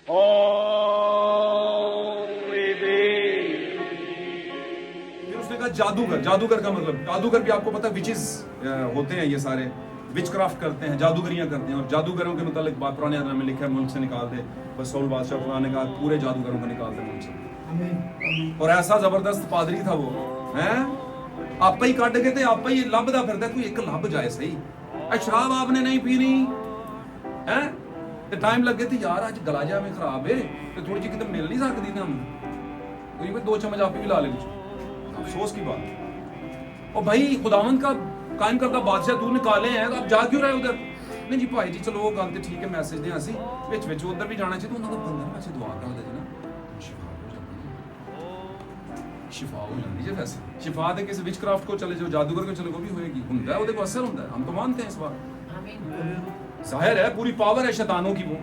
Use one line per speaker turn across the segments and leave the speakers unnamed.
फिर उसने कहा जादूगर। जादूगर का मतलब, जादूगर भी आपको पता है विचेस होते हैं, ये सारे विच क्राफ्ट करते हैं, जादूगरियां करते हैं। और जादूगरों के मुतालिक बात पुराने में लिखा है, मुल्क से निकाल दे। बस सौल बादशाह खुदा ने कहा पूरे जादूगरों को निकाल दे मुल्क से। और ऐसा जबरदस्त पादरी था वो, हैं आप ही कट के आप ही लभदा फिरदा, कोई एक लभ जाए सही। शराब आपने नहीं पीनी है ते टाइम लगे थे यार, अज गला जा में खराब है तो थोड़ी जी कितने मिल नहीं सकती ना, कोई 2 चम्मच आप भी ला ले। अफसोस की बात। और भाई खुदावंद का कायम करता बादशाह तू निकाले हैं, तो आप जा क्यों रहे उधर? नहीं जी भाई जी चलो वो गल तो ठीक है, मैसेज दें असी विच उधर भी जाना चाहिए। तो उन्होंने 15 वैसे दुआ कर दे ना, शिफा हो जाती है। वैसे शिफा दे किसी विच क्राफ्ट को चले जाओ, जादूगर को चले, वो भी होएगी, हुंदा है वो देखो असर हुंदा है, हम तो मानते हैं इस बात। जाहिर है पूरी पावर है शैतानों की, वो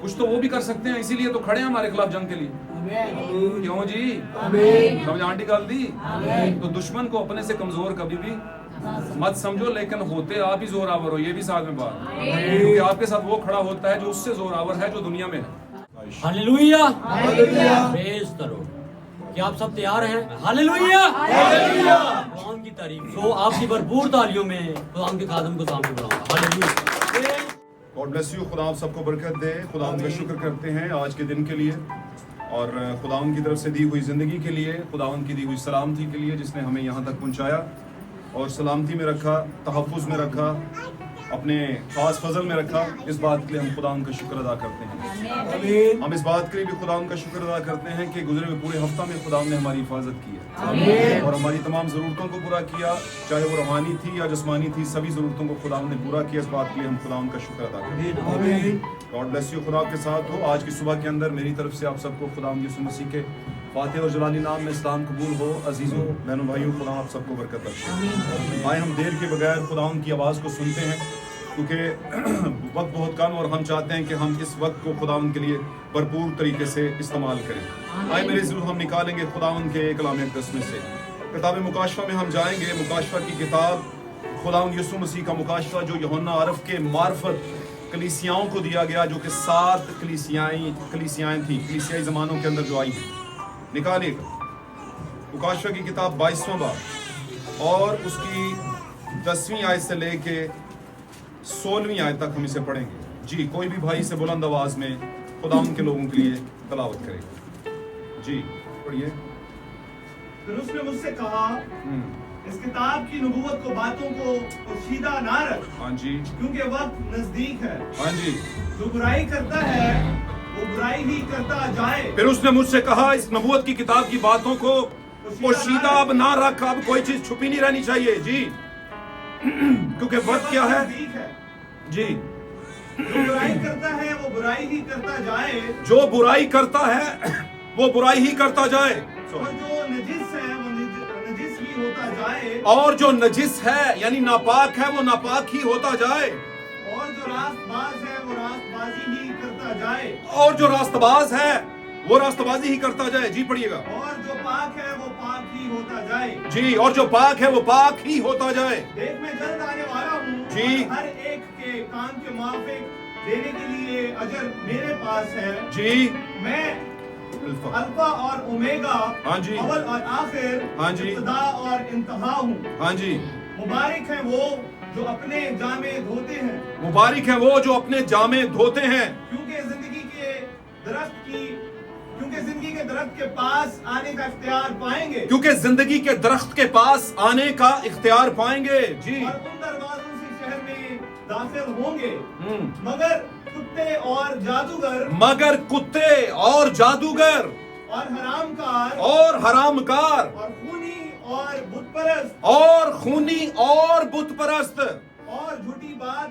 कुछ तो वो भी कर सकते हैं, इसीलिए तो खड़े हैं हमारे खिलाफ जंग के लिए। क्यों जी? समझ आंटी गल दी? तो दुश्मन को अपने से कमजोर कभी भी मत समझो, लेकिन होते आप ही जोरावर हो, ये भी साथ में बात, क्योंकि आपके साथ वो खड़ा होता है जो उससे जोरावर है, जो दुनिया में है।
हालेलुया, प्रेज़ करो। क्या आप सब तैयार हैं? हालेलुया, हालेलुया, खुदा की तारीफ। तो आपकी भरपूर तालियों में खुदा के खादम को सामने बुलाऊंगा। Hallelujah,
God bless you. खुदा आप सबको बरकत दे। खुदा का शुक्र करते हैं आज के दिन के लिए, और खुदावन की तरफ से दी हुई ज़िंदगी के लिए, खुदावन की दी हुई सलामती के लिए, जिसने हमें यहाँ तक पहुँचाया और सलामती में रखा, तहफ़्फ़ुज़ में रखा, अपने ख़ास फजल में रखा। इस बात के लिए हम खुदावन का शुक्र अदा करते हैं। हम इस बात के लिए भी खुदावन का शुक्र अदा करते हैं कि गुजरे हुए पूरे हफ्ता में खुदावन ने हमारी हिफाजत की है और हमारी तमाम ज़रूरतों को पूरा किया, चाहे वो रूहानी थी या जिस्मानी थी, सभी ज़रूरतों को खुदावन ने पूरा किया। इस बात के लिए हम खुदावन का शुक्र अदा करते हैं। God bless you. खुदा के साथ हो। आज की सुबह के अंदर मेरी तरफ से आप सबको खुदावन यीशु मसीह के फातिह और जलाली नाम में इस्लाम कबूल हो। अजीज़ों बहनों भाइयों, खुदा आप सबको बरकत बख्शे। आए हम देर के बगैर खुदावन की आवाज़ को सुनते हैं, क्योंकि वक्त बहुत कम और हम चाहते हैं कि हम इस वक्त को खुदावन के लिए भरपूर तरीके से इस्तेमाल करें। आए मेरे ज़रूर हम निकालेंगे खुदावन के कलाम अक़दस में से किताब मुकाशफा में हम जाएंगे। मुकाशफा की किताब, खुदावन यीशु मसीह का मुकाशफा जो यूहन्ना आरफ के मार्फत कलीसियाओं को दिया गया, जो कि 7 कलीसियाएँ थी, कलीसियाई ज़मानों के अंदर जो आई हैं। निकालिएगा मुकाशफा की किताब 22वां बाब और उसकी 10वीं आयत से लेके 16वीं आयत तक हम इसे पढ़ेंगे। जी, कोई भी भाई से बुलंद आवाज में खुदा उनके लोगों के लिए तलावत करेगा। जी पढ़िए।
फिर उसने मुझसे कहा, इस किताब की नबूवत को, बातों को पोशीदा ना रख।
हाँ जी,
क्योंकि वक्त नजदीक है।
हाँ जी।
जो बुराई करता है वो बुराई ही करता जाए।
फिर उसने मुझसे कहा, इस नबूवत की किताब की बातों को पोशीदा अब ना रख, अब कोई चीज छुपी नहीं रहनी चाहिए। जी क्योंकि वक्त क्या है? जी,
जो बुराई करता है वो बुराई ही करता जाए।
जो बुराई करता है वो बुराई ही करता जाए।
और जो नजिस है वो नजिस ही होता जाए।
और जो नजिस है यानी नापाक है वो नापाक ही होता जाए।
और जो रास्तबाज है वो रास्तबाजी ही करता जाए।
और जो रास्तबाज है वो रास्तबाजी ही करता जाए। जी पढ़िएगा।
और जो पाक है वो पाक ही होता जाए।
जी, और जो पाक है वो पाक ही होता जाए।
देख मैं जल्द आने वाला हूँ।
जी।
हर एक के काम के मुआफिक देने के लिए अजर मेरे पास है।
जी,
मैं अल्फा और ओमेगा,
हाँ जी,
अव्वल और आखिर,
हाँ जी,
इब्तिदा और इंतहा हूँ।
हाँ जी।
मुबारक है वो जो अपने जामे धोते हैं,
मुबारक है वो जो अपने जामे धोते हैं,
क्योंकि जिंदगी के दरख्त के पास आने का इख्तियार पाएंगे।
क्योंकि जिंदगी के दरख्त के पास आने का इख्तियार पाएंगे। जी,
और उन दरवाजों से शहर में दाखिल होंगे। मगर कुत्ते और जादूगर और
हरामकार और खूनी और बुत परस्त
और झूठी बात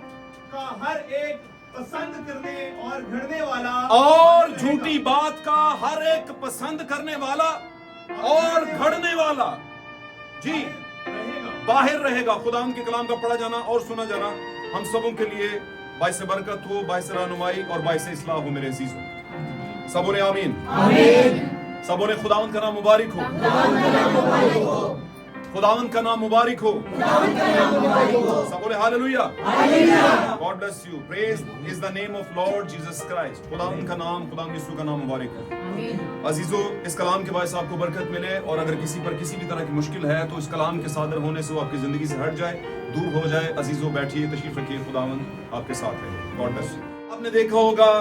का हर एक पसंद करने और घड़ने वाला
और झूठी बात का हर एक पसंद करने वाला और घड़ने वाला जी बाहर रहेगा। खुदा उनके कलाम का पढ़ा जाना और सुना जाना हम सबों के लिए बाइस बरकत हो, बाइस रहनुमाई और बाइस इस्लाह हो। मेरे अजीजों, सबों ने आमीन, सबों ने खुदा उनका नाम मुबारक हो। खुदावंद का नाम मुबारक हो। सब बोले hallelujah. God bless you. Praise is the name of Lord Jesus Christ. खुदावंद का नाम, खुदावंद यीशु का नाम मुबारक हो। अजीजों, इस कलाम के बायस आपको बरकत मिले, और अगर किसी पर किसी भी तरह की मुश्किल है तो इस कलाम के सादर होने से वो आपकी जिंदगी से हट जाए, दूर हो जाए। अजीजों, बैठिए, तशरीफ रखिए, खुदावंद आपके साथ है। God bless you. आपने देखा होगा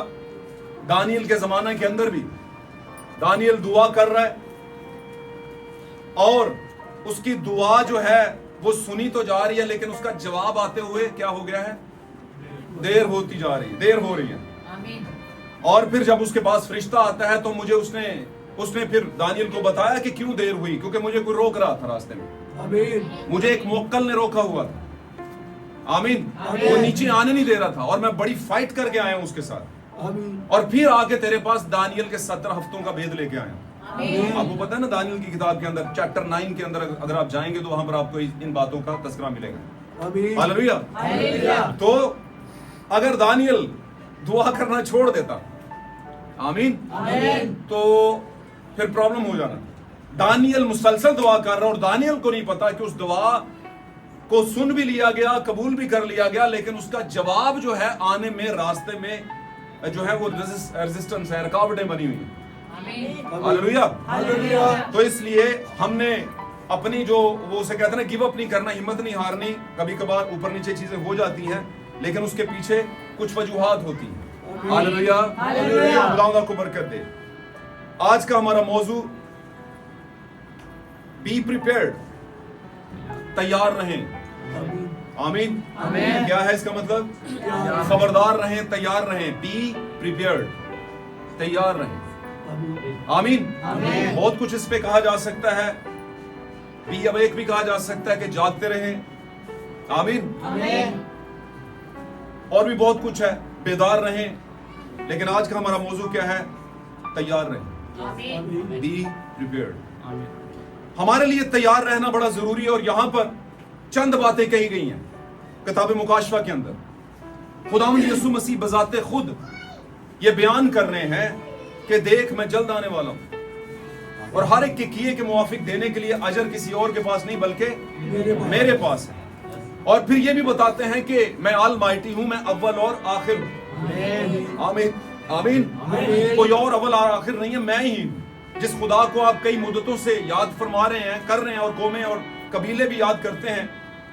दानियल के जमाने के अंदर भी दानियल दुआ कर रहा है, और उसकी दुआ जो है वो सुनी तो जा रही है, लेकिन उसका जवाब आते हुए क्या हो गया है? देर होती जा रही है, देर हो रही है। और फिर जब उसके पास फरिश्ता आता है तो मुझे उसने फिर दानियल को बताया कि क्यों देर हुई, क्योंकि मुझे कोई रोक रहा था रास्ते में। मुझे एक मोक्कल ने रोका हुआ था। आमीन। वो नीचे आने नहीं दे रहा था, और मैं बड़ी फाइट करके आया हूं उसके साथ, और फिर आके तेरे पास दानियल के 17 हफ्तों का भेद लेके आया। आपको पता है ना, दानियल की किताब के अंदर चैप्टर 9 के अंदर अगर आप जाएंगे तो वहां पर आपको इन बातों का तस्करा मिलेगा। हालेलुया। तो अगर दानियल दुआ करना छोड़ देता, आमीन, तो फिर प्रॉब्लम हो जाना। दानियल मुसलसल दुआ कर रहा, और दानियल को नहीं पता कि उस दुआ को सुन भी लिया गया, कबूल भी कर लिया गया, लेकिन उसका जवाब जो है आने में रास्ते में जो है वो रेजिस्टेंस है, रुकावटें बनी हुई हैं। हालेलुया। तो इसलिए हमने अपनी जो वो उसे कहते हैं ना, गिव अप नहीं करना, हिम्मत नहीं हारनी। कभी कभार ऊपर नीचे चीजें हो जाती हैं, लेकिन उसके पीछे कुछ वजूहात होती हैं। हालेलुया। खुदा आपको बरकत दे। आज का हमारा मौजू बी प्रिपेयर्ड, तैयार रहें। आमीन। क्या है इसका मतलब? खबरदार रहें, तैयार रहें। बी प्रिपेयर्ड, तैयार रहें। आमीन। बहुत कुछ इस पे कहा जा सकता है। बी अवेक भी कहा जा सकता है कि जागते रहें। आमीन। और भी बहुत कुछ है, बेदार रहें। लेकिन आज का हमारा मौजू क्या है? तैयार रहें। Be prepared. हमारे लिए तैयार रहना बड़ा जरूरी है, और यहां पर चंद बातें कही गई हैं किताब मुकाशफा के अंदर। खुदावंद यीशु मसीह बजाते खुद ये बयान कर रहे हैं कि देख मैं जल्द आने वाला हूं, और हर एक के किए के मुवाफिक देने के लिए अजर किसी और के पास नहीं बल्कि मेरे पास है। और फिर ये भी बताते हैं कि मैं ऑल माइटी हूं, मैं अव्वल और आखिर हूं। आमीन। आमीन। कोई और अव्वल और आखिर नहीं है, मैं ही हूं। जिस खुदा को आप कई मुद्दतों से याद फरमा रहे हैं, कर रहे हैं, और कौमें और कबीले भी याद करते हैं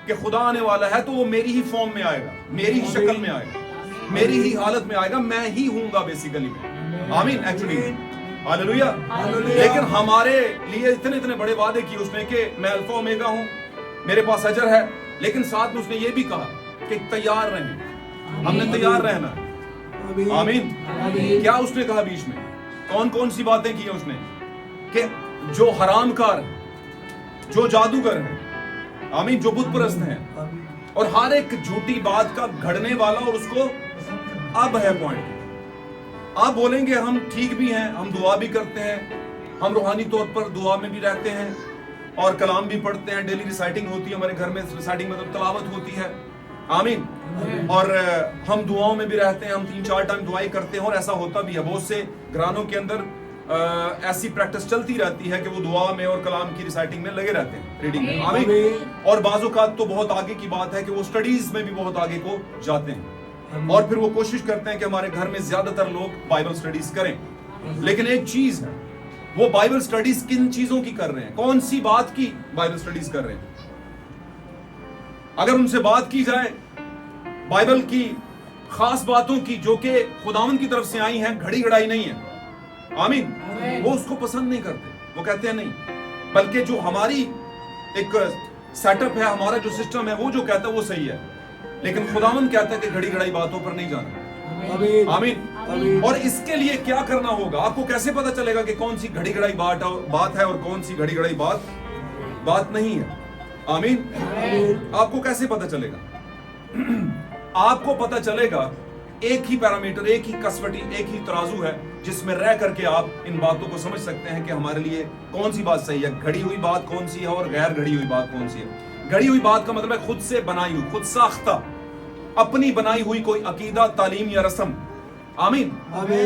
कि खुदा आने वाला है, तो वो मेरी ही फॉर्म में आएगा, मेरी ही शक्ल में आएगा, मेरी ही हालत में आएगा, मैं ही हूंगा बेसिकली में। आमीन। Actually hallelujah. लेकिन हमारे लिए इतने इतने बड़े वादे किए उसने कि मैं अल्फा ओमेगा हूं, मेरे पास अजर है, लेकिन साथ में उसने ये भी कहा कि तैयार रहें। हमने तैयार रहना। आमीन। क्या उसने कहा बीच में? कौन कौन सी बातें की उसने? कि जो हरामकार है, जो जादूगर है, आमीन, जो बुत परस्त है, और हर एक झूठी बात का घड़ने वाला, और उसको अब है पॉइंट। आप बोलेंगे हम ठीक भी हैं, हम दुआ भी करते हैं, हम रूहानी तौर पर दुआ में भी रहते हैं, और कलाम भी पढ़ते हैं, डेली रिसाइटिंग होती है हमारे घर में। रिसाइटिंग मतलब तलावत होती है। आमीन। और हम दुआओं में भी रहते हैं, हम 3-4 टाइम दुआएं करते हैं, और ऐसा होता भी है। बहुत से घरानों के अंदर ऐसी प्रैक्टिस चलती रहती है कि वो दुआ में और कलाम की रिसाइटिंग में लगे रहते हैं, रीडिंग में। आमीन। और बाज़-औक़ात तो बहुत आगे की बात है कि वो स्टडीज में भी बहुत आगे को जाते हैं, और फिर वो कोशिश करते हैं कि हमारे घर में ज्यादातर लोग बाइबल स्टडीज करें। लेकिन एक चीज है, वो बाइबल स्टडीज किन चीजों की कर रहे हैं, कौन सी बात की बाइबल स्टडीज कर रहे हैं? अगर उनसे बात की जाए बाइबल की खास बातों की जो कि खुदावंद की तरफ से आई हैं, घड़ी घड़ाई नहीं है, आमीन, वो उसको पसंद नहीं करते। वो कहते हैं नहीं, बल्कि जो हमारी एक सेटअप है, हमारा जो सिस्टम है, वो जो कहता है वो सही है। लेकिन खुदावंद कहता है कि घड़ी घड़ाई बातों पर नहीं जाना। आमीन। और इसके लिए क्या करना होगा? आपको कैसे पता चलेगा कि कौन सी घड़ी घड़ाई बात है और कौन सी घड़ी घड़ाई बात नहीं है? आमीन। आपको कैसे पता चलेगा? आपको पता चलेगा, एक ही पैरामीटर, एक ही कसवटी, एक ही तराजू है जिसमें रह करके आप इन बातों को समझ सकते हैं कि हमारे लिए कौन सी बात सही है, घड़ी हुई बात कौन सी है और गैर घड़ी हुई बात कौन सी है। घड़ी हुई बात का मतलब है खुद से बनाई हुई, खुद साख्ता, अपनी बनाई हुई कोई अकीदा, तालीम या रस्म। आमीन।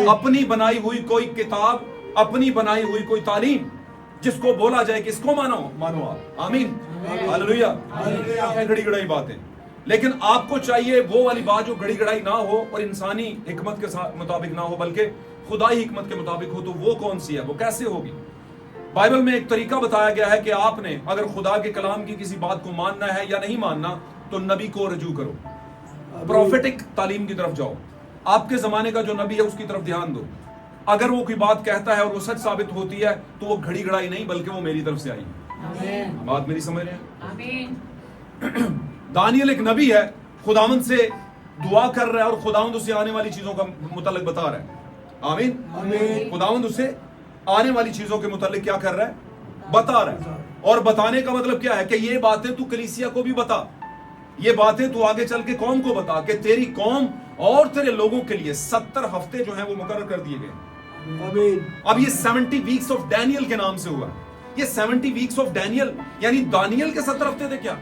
अपनी बनाई हुई कोई किताब, अपनी बनाई हुई कोई तालीम जिसको बोला जाए कि इसको मानो आप। आमीन। हालेलुया। है घड़ी गड़ाई बातें, लेकिन आपको चाहिए वो वाली बात जो घड़ी गड़ाई ना हो और इंसानी हिकमत के मुताबिक ना हो, बल्कि खुदाई हिकमत के मुताबिक हो। तो वो कौन सी है, वो कैसे होगी? बाइबल में एक तरीका बताया गया है कि आपने अगर खुदा के कलाम की किसी बात को मानना है या नहीं मानना, तो नबी को रजू करो, प्रोफेटिक तालीम की तरफ जाओ, आपके जमाने का जो नबी है उसकी तरफ ध्यान दो। अगर वो कोई बात कहता है और वो सच साबित होती है, तो वो घड़ी गड़ाई नहीं बल्कि वो मेरी तरफ से आई है। बात मेरी समझ रहे हैं? दानियल एक नबी है, खुदावंद से दुआ कर रहा है और खुदावंद उसे आने वाली चीजों का मुतल्लिक बता रहा है। आमीन। खुदावंद उसे आने वाली चीजों के मुतल्लिक क्या कर रहा है, बता रहा है। और बताने का मतलब क्या है कि ये बातें तू कलीसिया को भी बता, ये बातें तू आगे चल के कौम को बता कि तेरी कौम और तेरे लोगों के लिए 70 हफ्ते जो हैं वो मुकर्रर कर दिए गए। अब ये 70 वीक्स ऑफ डैनियल के नाम से हुआ। ये 70 वीक्स ऑफ डैनियल यानी दानियल के 70 हफ्ते थे क्या?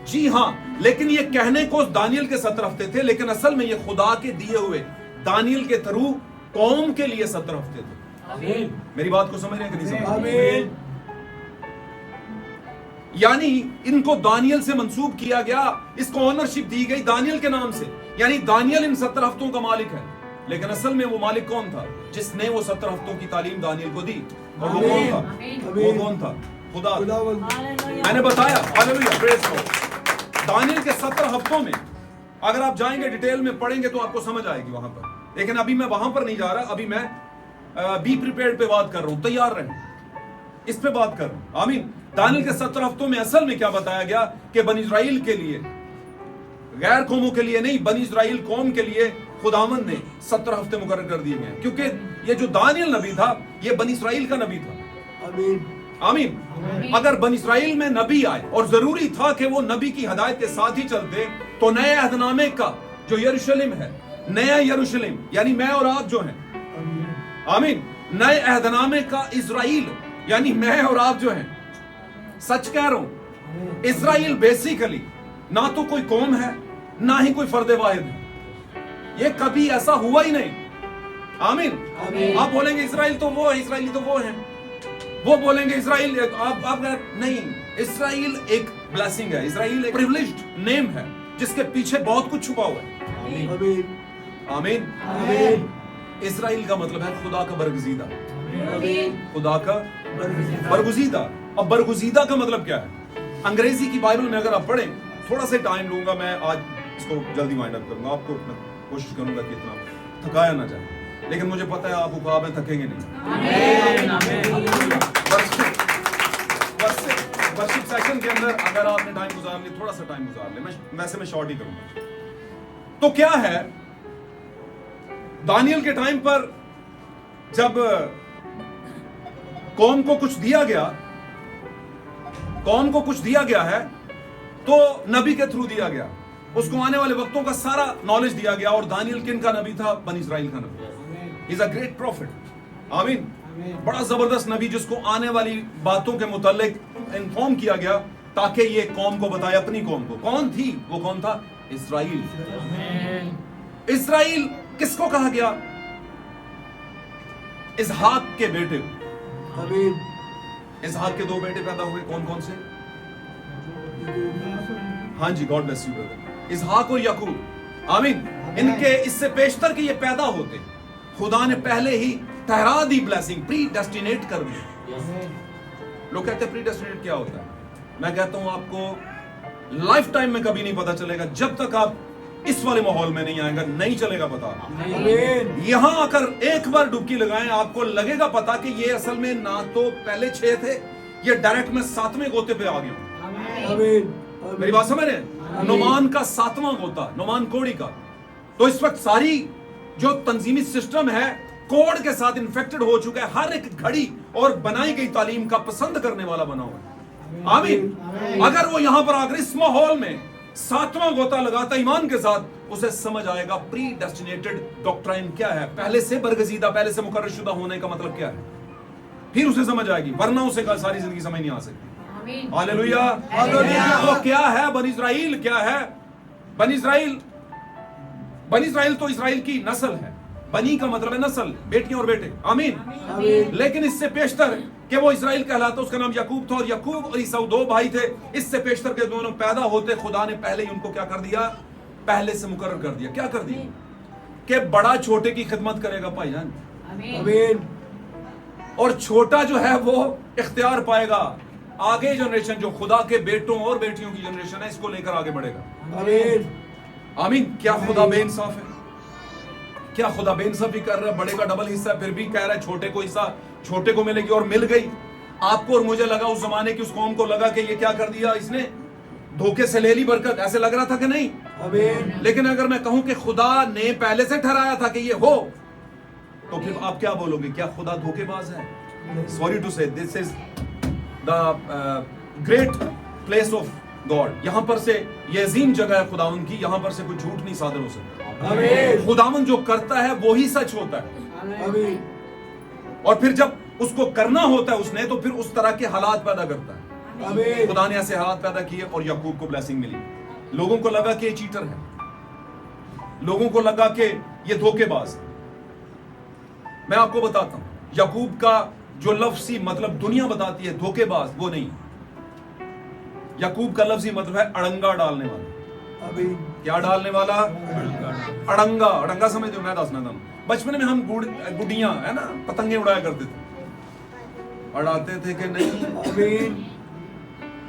जी हाँ, लेकिन ये कहने को दानियल के 70 हफ्ते थे, लेकिन असल में ये खुदा के दिए हुए दानियल के थ्रू कौम के लिए 70 हफ्ते थे। मेरी बात को समझ रहे हैं कि नहीं समझ रहे? यानी इनको दानियल से मंसूब किया गया, इसको ऑनरशिप दी गई दानियल के नाम से, यानी दानियल इन 70 हफ्तों का मालिक है। लेकिन असल में वो मालिक कौन था? जिसने वो 70 हफ्तों की तालीम दानियल को दी। और वो कौन था? वो कौन था? खुदा। मैंने बताया, हालेलुया, प्रेज़ गॉड। दानियल के 70 हफ्तों में अगर आप जाएंगे डिटेल में पढ़ेंगे तो आपको समझ आएगी वहां पर। लेकिन अभी मैं वहां पर नहीं जा रहा, अभी मैं बी प्रिपेयर्ड पे बात कर रहा हूं, तैयार रहें, इस पे बात कर रहा हूं। आमीन। दानियल के 70 हफ्तों में असल में क्या बताया गया कि बनी इस्राइल के लिए, गैर कौमों के लिए नहीं, बनी इस्राइल कौम के लिए खुदावंद ने 70 हफ्ते मुकर्रर कर दिए गए, क्योंकि ये जो दानियल नबी था ये बनी इस्राइल का नबी था। आमीन। अगर बनी इस्राइल में नबी आए और जरूरी था कि वो नबी की हदायत के साथ ही चलते, तो नए अहदनामे का जो यरूशलेम है, नया यरूशलेम यानी मैं और आप जो हैं, आमीन, नए अहदनामे का इजराइल यानी मैं और आप जो हैं, सच कह रहा हूं, इजराइल बेसिकली ना तो कोई कौम है ना ही कोई फर्द वाहिद है। ये कभी ऐसा हुआ ही नहीं। आमीन। आप बोलेंगे इजराइल तो वो है, इसराइली तो वो है, वो बोलेंगे इजराइल, आप नहीं, इजराइल एक ब्लेसिंग है, इजराइल एक प्रिविलेज्ड नेम है जिसके पीछे बहुत कुछ छुपा हुआ है। आमीन। इजराइल का मतलब है खुदा का बरगुजीदा, खुदा का बरगुजीदा। अब बरगुजीदा का मतलब क्या है? अंग्रेजी की बाइबल में अगर आप पढ़ें, थोड़ा सा टाइम लूंगा मैं आज, इसको जल्दी वाइंड अप करूंगा, आपको कोशिश करूंगा कि इतना थकाया ना जाए, लेकिन मुझे पता है आप उकाब में थकेंगे नहीं। वर्शिप सेशन के अंदर अगर आपने टाइम गुजार लिया, थोड़ा सा टाइम गुजार ले, वैसे मैं शॉर्ट ही करूंगा। तो क्या है, दानियल के टाइम पर जब कौम को कुछ दिया गया, कौम को कुछ दिया गया है, तो नबी के थ्रू दिया गया, उसको आने वाले वक्तों का सारा नॉलेज दिया गया। और दानियल किन का नबी था? बनी इस्राइल का नबी। Is a great profit. आमीन। बड़ा जबरदस्त नबी जिसको आने वाली बातों के मुतालिक इन्फॉर्म किया गया ताकि ये कौम को बताए, अपनी कौम को। कौन थी वो? कौन था? इस्राइल। इस्राइल किसको कहा गया? इसहाक के बेटे। इसहाक के 2 बेटे पैदा हुए, कौन कौन से? हाँ जी, गॉड ब्लेस यू ब्रदर। इसहाक और याकूब। आमीन। इनके इससे पेशतर के ये पैदा होते, खुदा ने पहले ही ठहरा दी ब्लेसिंग, प्री डेस्टिनेट कर दी। लोग कहते हैं प्री डेस्टिनेट क्या होता है? मैं कहता हूं आपको लाइफ टाइम में कभी नहीं पता चलेगा, जब तक आप इस वाले माहौल में नहीं आएगा नहीं चलेगा पता। यहां आकर एक बार डुबकी लगाएं, आपको लगेगा पता कि ये असल में ना तो पहले 6 थे, ये डायरेक्ट में 7वें गोते पे आ गया। मेरी बात समझ रहे हैं? नुमान का 7वां गोता, नुमान कोड़ी का। तो इस वक्त सारी जो तंजीमी सिस्टम है कोड के साथ इन्फेक्टेड हो चुका है। हर एक घड़ी और बनाई गई तालीम का पसंद करने वाला बना हुआ है। आमीन। अगर वो यहां पर आकर इस माहौल में 7वां गोता लगाता ईमान के साथ, उसे समझ आएगा प्री डेस्टिनेटेड डॉक्ट्राइन क्या है, पहले से बरगजीदा, पहले से मुकर्रर शुदा होने का मतलब क्या है, फिर उसे समझ आएगी, वरना उसे सारी जिंदगी समझ नहीं आ सकती। हालेलुया। तो क्या है बनी इस्राइल? क्या है बनी इस्राइल? बनी इस्राइल तो इस्राइल की नस्ल है।
बनी का मतलब है नस्ल, बेटियां और बेटे, आमीन। लेकिन इससे पेशतर कि वो इस्राएल कहलाता, उसका नाम याकूब था, और याकूब और ईसाऊ दो भाई थे। इससे पेशतर के दोनों पैदा होते खुदा ने पहले ही उनको क्या कर दिया, पहले से मुकर्रर कर दिया। क्या कर दिया कि बड़ा छोटे की खिदमत करेगा भाईजान, आमीन। और छोटा जो है वो इख्तियार पाएगा, आगे जनरेशन जो खुदा के बेटों और बेटियों की जनरेशन है इसको लेकर आगे बढ़ेगा, आमीन आमीन। क्या खुदा बेइंसाफ है? क्या खुदा बेइंसाफी कर रहा है? बड़े का डबल हिस्सा फिर भी कह रहा है छोटे को हिस्सा छोटे को मिलेगी, और मिल गई आपको और मुझे। लगा उस जमाने की उस कौम को लगा कि ये क्या कर दिया इसने, धोखे से ले ली बरकत, ऐसे लग रहा था कि नहीं, आमीन। लेकिन अगर मैं कहूं कि खुदा ने पहले से ठहराया था कि ये हो, तो फिर आप क्या बोलोगे? क्या खुदा धोखेबाज है? सॉरी टू से, this is the great place of God. यहां पर से ये अजीम जगह है खुदावन की, यहां पर से कोई झूठ नहीं सादर हो सकता, आमीन। खुदावन जो करता है वो ही सच होता है, आमीन। और फिर जब उसको करना होता है उसने, तो फिर उस तरह के हालात पैदा करता है, आमीन। खुदा ने ऐसे हालात पैदा किए और याकूब को ब्लेसिंग मिली। लोगों को लगा कि ये चीटर है, लोगों को लगा कि ये धोखेबाज है। मैं आपको बताता हूं, याकूब का जो लफ्ज़ी मतलब दुनिया बताती है धोखेबाज, वो नहीं। याकूब का लफ्ज़ी मतलब है अड़ंगा डालने वाला, अभी क्या डालने वाला, अड़ंगा। अड़ंगा समझ दो, मैं दसना था। बचपन में हम गुड़ियां है ना, पतंगे उड़ाया करते थे, उड़ाते थे कि नहीं, आमीन।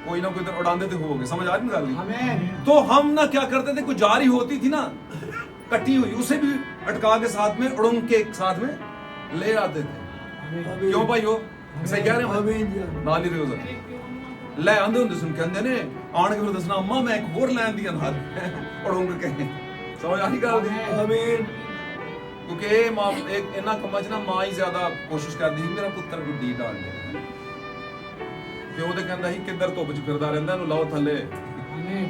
कोई ना कोई तो उड़ाते थे, हो गए, समझ आ रही? तो हम ना क्या करते थे, कोई जारी होती थी ना कटी हुई, उसे भी अटका के साथ में उड़ंग के साथ में ले आते थे। क्यों भाई हो, सही कह रहे हो, नाल ही रहे हो सर। ले आंदे होंदे सुन के आंदे ने आण के फिर दसना अम्मा मैं एक होर लैन दी अनहर उड़ंग के, समझ आ रही गल दी, आमीन। क्योंकि मां एक इन्ना कम्मा च ना मां ही ज्यादा कोशिश करदी सी मेरा पुੱਤਰ गुड्डी डाल दे, प्यो ते कहंदा ਸੀ किधर ਧੁੱਪ ਚ ਫਿਰਦਾ ਰਹਿੰਦਾ, ਇਹਨੂੰ ਲਾਓ ਥੱਲੇ, आमीन,